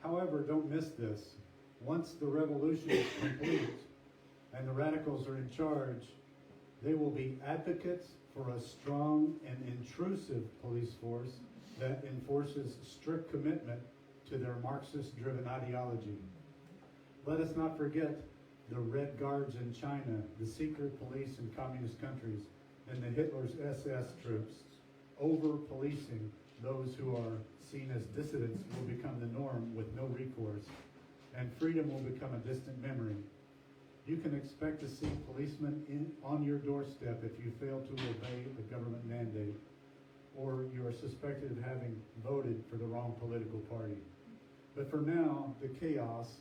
However, don't miss this. Once the revolution is complete and the radicals are in charge, they will be advocates for a strong and intrusive police force that enforces strict commitment to their Marxist-driven ideology. Let us not forget the Red Guards in China, the secret police in communist countries, and the Hitler's SS troops. Over-policing those who are seen as dissidents will become the norm with no recourse, and freedom will become a distant memory. You can expect to see policemen on your doorstep if you fail to obey a government mandate, or you are suspected of having voted for the wrong political party. But for now, the chaos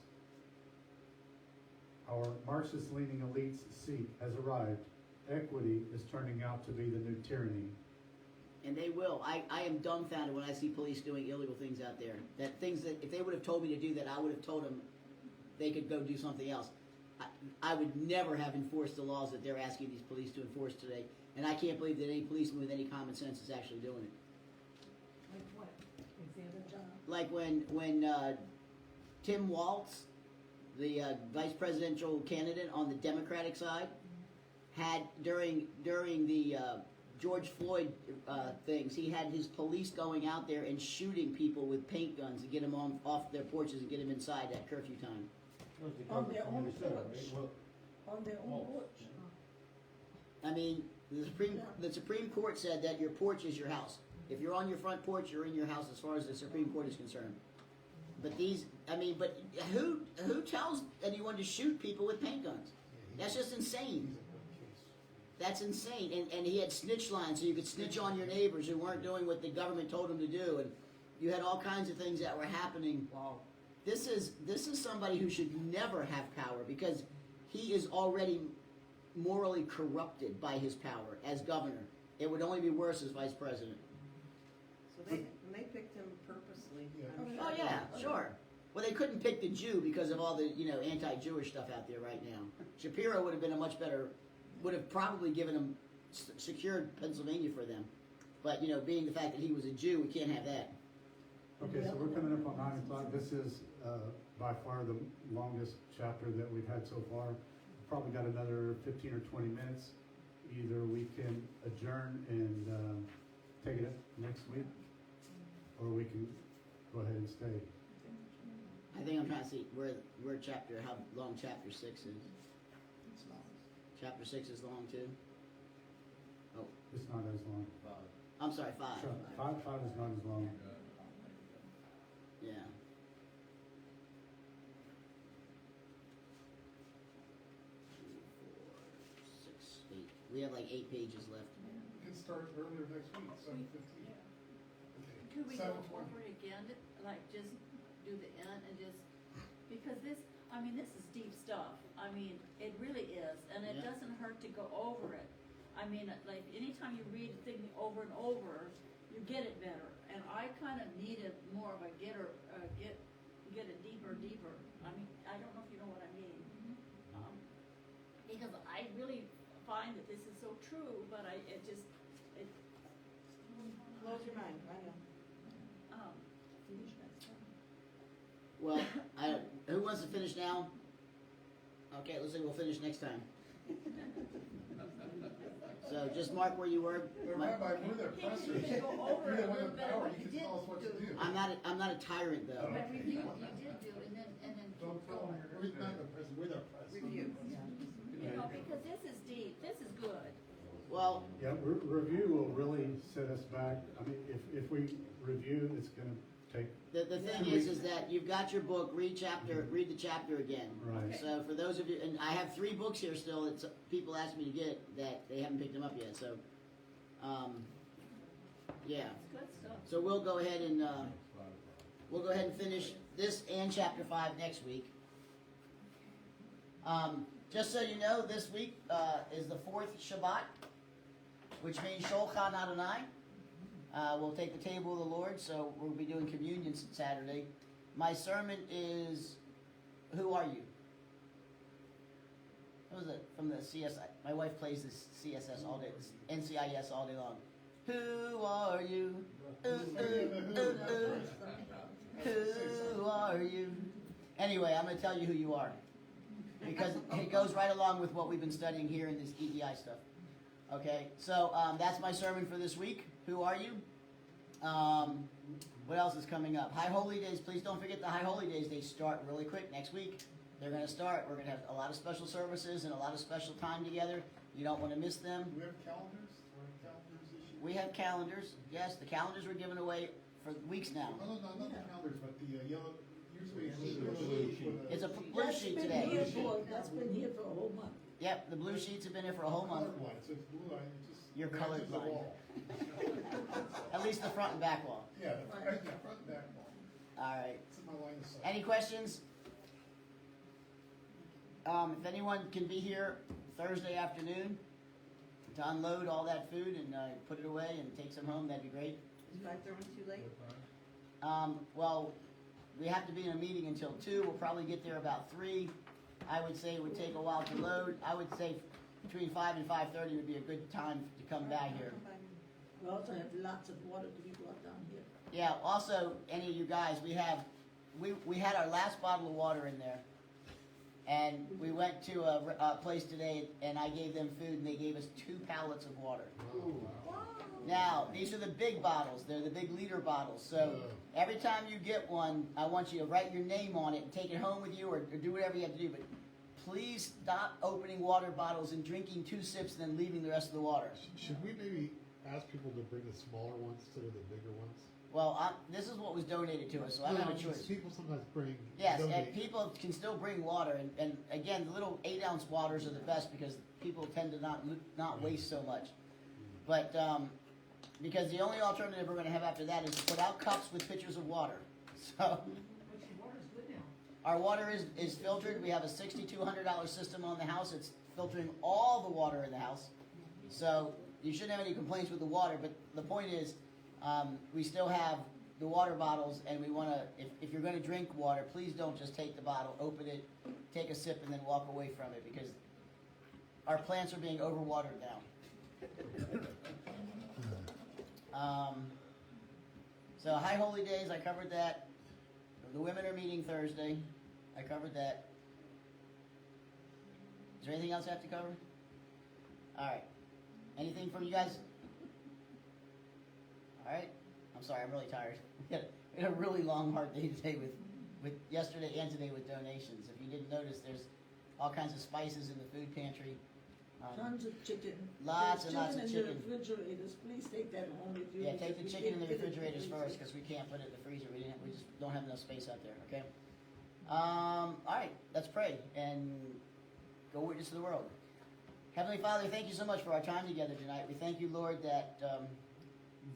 our Marxist-leaning elites seek has arrived. Equity is turning out to be the new tyranny. And they will. I am dumbfounded when I see police doing illegal things out there. That things that, if they would have told me to do that, I would have told them they could go do something else. I would never have enforced the laws that they're asking these police to enforce today. And I can't believe that any policeman with any common sense is actually doing it. Like what? Example? Like when Tim Walz, the vice presidential candidate on the Democratic side, had during the George Floyd things, he had his police going out there and shooting people with paint guns to get them off their porches and get them inside at curfew time. On their own porch. On their own porch. I mean, the Supreme Court said that your porch is your house. If you're on your front porch, you're in your house as far as the Supreme Court is concerned. But who tells anyone to shoot people with paint guns? That's just insane. That's insane. And he had snitch lines so you could snitch on your neighbors who weren't doing what the government told them to do. And you had all kinds of things that were happening. Wow. This is somebody who should never have power because he is already morally corrupted by his power as governor. It would only be worse as vice president. So they picked him purposely. Yeah. I'm Oh sure. yeah, sure. Well, they couldn't pick the Jew because of all the anti-Jewish stuff out there right now. Shapiro would have been would have probably given him secured Pennsylvania for them. But being the fact that he was a Jew, we can't have that. Okay, so we're coming up on 9 o'clock. This is by far the longest chapter that we've had so far. Probably got another 15 or 20 minutes. Either we can adjourn and take it up next week, or we can go ahead and stay. I think I'm trying to see how long chapter 6 is. Chapter 6 is long too. Oh, It's not as long. I'm sorry, 5. Sure, five is not as long. Yeah. We have like 8 pages left. We can start earlier next week, 7:15. Could we go 7:20. over it again, like just do the end and just, because this is deep stuff. I mean, it really is, and it Yeah. doesn't hurt to go over it. I mean, like, anytime you read a thing over and over, you get it better. And I kind of needed more of a get it deeper. I mean, I don't know if you know what I mean. Because I really find that this is so true, but it Blows your mind, I know. finish next time. Well, who wants to finish now? Okay, let's say we'll finish next time. So just mark where you were. But My- Rabbi, we're their pressers. You can go over You're it the a one little with bit, power, but you you can tell us what to did do. I'm not a tyrant though. But review what you did do and then Don't keep tell going. them, we're not the president, we're their president. Review. You know, because this is deep, this is good. Well, Yeah, review will really set us back. I mean, if we review, it's gonna take, the thing is that you've got your book, read the chapter again. right. So for those of you, and I have 3 books here still that people asked me to get that they haven't picked them up yet, so, yeah. It's good stuff. So we'll go ahead and finish this and chapter 5 next week. Just so you know, this week is the 4th Shabbat, which means Shulchan Adonai. We'll take the table of the Lord, so we'll be doing communion Saturday. My sermon is, who are you? What was it from the CSI? My wife plays this CSS all day, this NCIS all day long. Who are you? Ooh, ooh, ooh, ooh. Who are you? Anyway, I'm going to tell you who you are, because it goes right along with what we've been studying here in this EDI stuff. Okay, so that's my sermon for this week. Who are you? What else is coming up? High Holy Days. Please don't forget the High Holy Days. They start really quick next week. They're going to start. We're going to have a lot of special services and a lot of special time together. You don't want to miss them. Do we have calendars? Do we have calendars this year? We have calendars. Yes, the calendars were given away for weeks now. No, not the calendars, but the yellow, usually it's the yellow sheet with a. It's a blue That's sheet been today. here that's been here for a whole month. Yep, the blue sheets have been here for a whole month. Colorblind, so it's blue line, it just. You're matches the colorblind. wall. At least the front and back wall. Yeah, front and back wall. All right. It's in my line of sight. Any questions? If anyone can be here Thursday afternoon to unload all that food and put it away and take some home, that'd be great. Is 5:30 too late? Well, we have to be in a meeting until 2. We'll probably get there about 3. I would say it would take a while to load. I would say between 5 and 5:30 would be a good time to come back here. We also have lots of water to be brought down here. Yeah, also, any of you guys, we had our last bottle of water in there. And we went to a place today, and I gave them food, and they gave us 2 pallets of water. Now, these are the big bottles. They're the big liter bottles. So every time you get one, I want you to write your name on it and take it home with you or do whatever you have to do. But please stop opening water bottles and drinking 2 sips and then leaving the rest of the water. Should we maybe ask people to bring the smaller ones instead of the bigger ones? Well, this is what was donated to us, so I don't have a No, choice. People sometimes bring. Yes, and donate. people can still bring water, and again, the little 8-ounce waters are the best because people tend to not waste so much. But because the only alternative we're going to have after that is to put out cups with pitchers of water. So But your water's good now. our water is filtered. We have a $6,200 system on the house. It's filtering all the water in the house. So you shouldn't have any complaints with the water. But the point is, we still have the water bottles, and we want to, if you're going to drink water, please don't just take the bottle, open it, take a sip, and then walk away from it, because our plants are being overwatered now. So High Holy Days, I covered that. The women are meeting Thursday. I covered that. Is there anything else I have to cover? All right. Anything from you guys? All right. I'm sorry, I'm really tired. We had a really long, hard day today with yesterday and today with donations. If you didn't notice, there's all kinds of spices in the food pantry. Tons of chicken. Lots There's and lots of in chicken. the refrigerators, please take that home with you. Yeah, take the because we chicken in the can't fit it refrigerators freezer. first, because we can't put it in the freezer. We just don't have enough space out there. Okay. All right. Let's pray and go witness to the world. Heavenly Father, thank you so much for our time together tonight. We thank you, Lord, that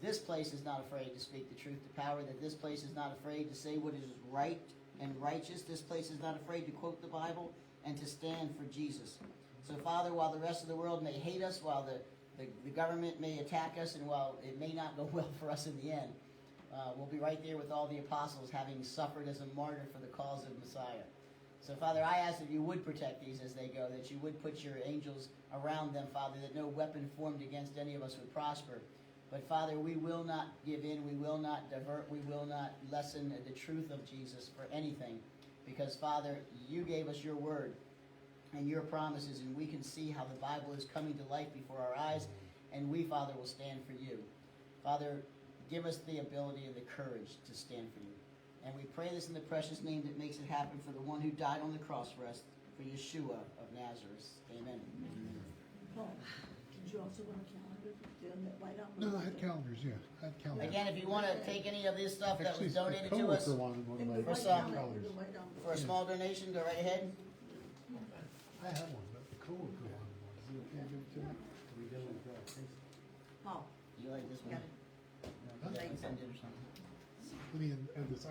this place is not afraid to speak the truth to power. That this place is not afraid to say what is right and righteous. This place is not afraid to quote the Bible and to stand for Jesus. So, Father, while the rest of the world may hate us, while the government may attack us, and while it may not go well for us in the end, we'll be right there with all the apostles, having suffered as a martyr for the cause of Messiah. So, Father, I ask that you would protect these as they go, that you would put your angels around them, Father, that no weapon formed against any of us would prosper. But Father, we will not give in, we will not divert, we will not lessen the truth of Jesus for anything. Because Father, you gave us your word and your promises, and we can see how the Bible is coming to life before our eyes, and we, Father, will stand for you. Father, give us the ability and the courage to stand for you. And we pray this in the precious name that makes it happen for the one who died on the cross for us, for Yeshua of Nazareth. Amen. Paul, did you also want a calendar? Didn't it write on the- No, I had calendars, yeah, I had calendars. Again, if you want to take any of this stuff that Actually, was a donated to us coworker wanted one of my It was some- white down there, colors. the white down there. for a small donation, go right ahead. I had one, but the coworker wanted one. Is it okay to give it to me? We deal with things. Paul, You like this one? got it. Yeah, I sent it or something. Let me end this.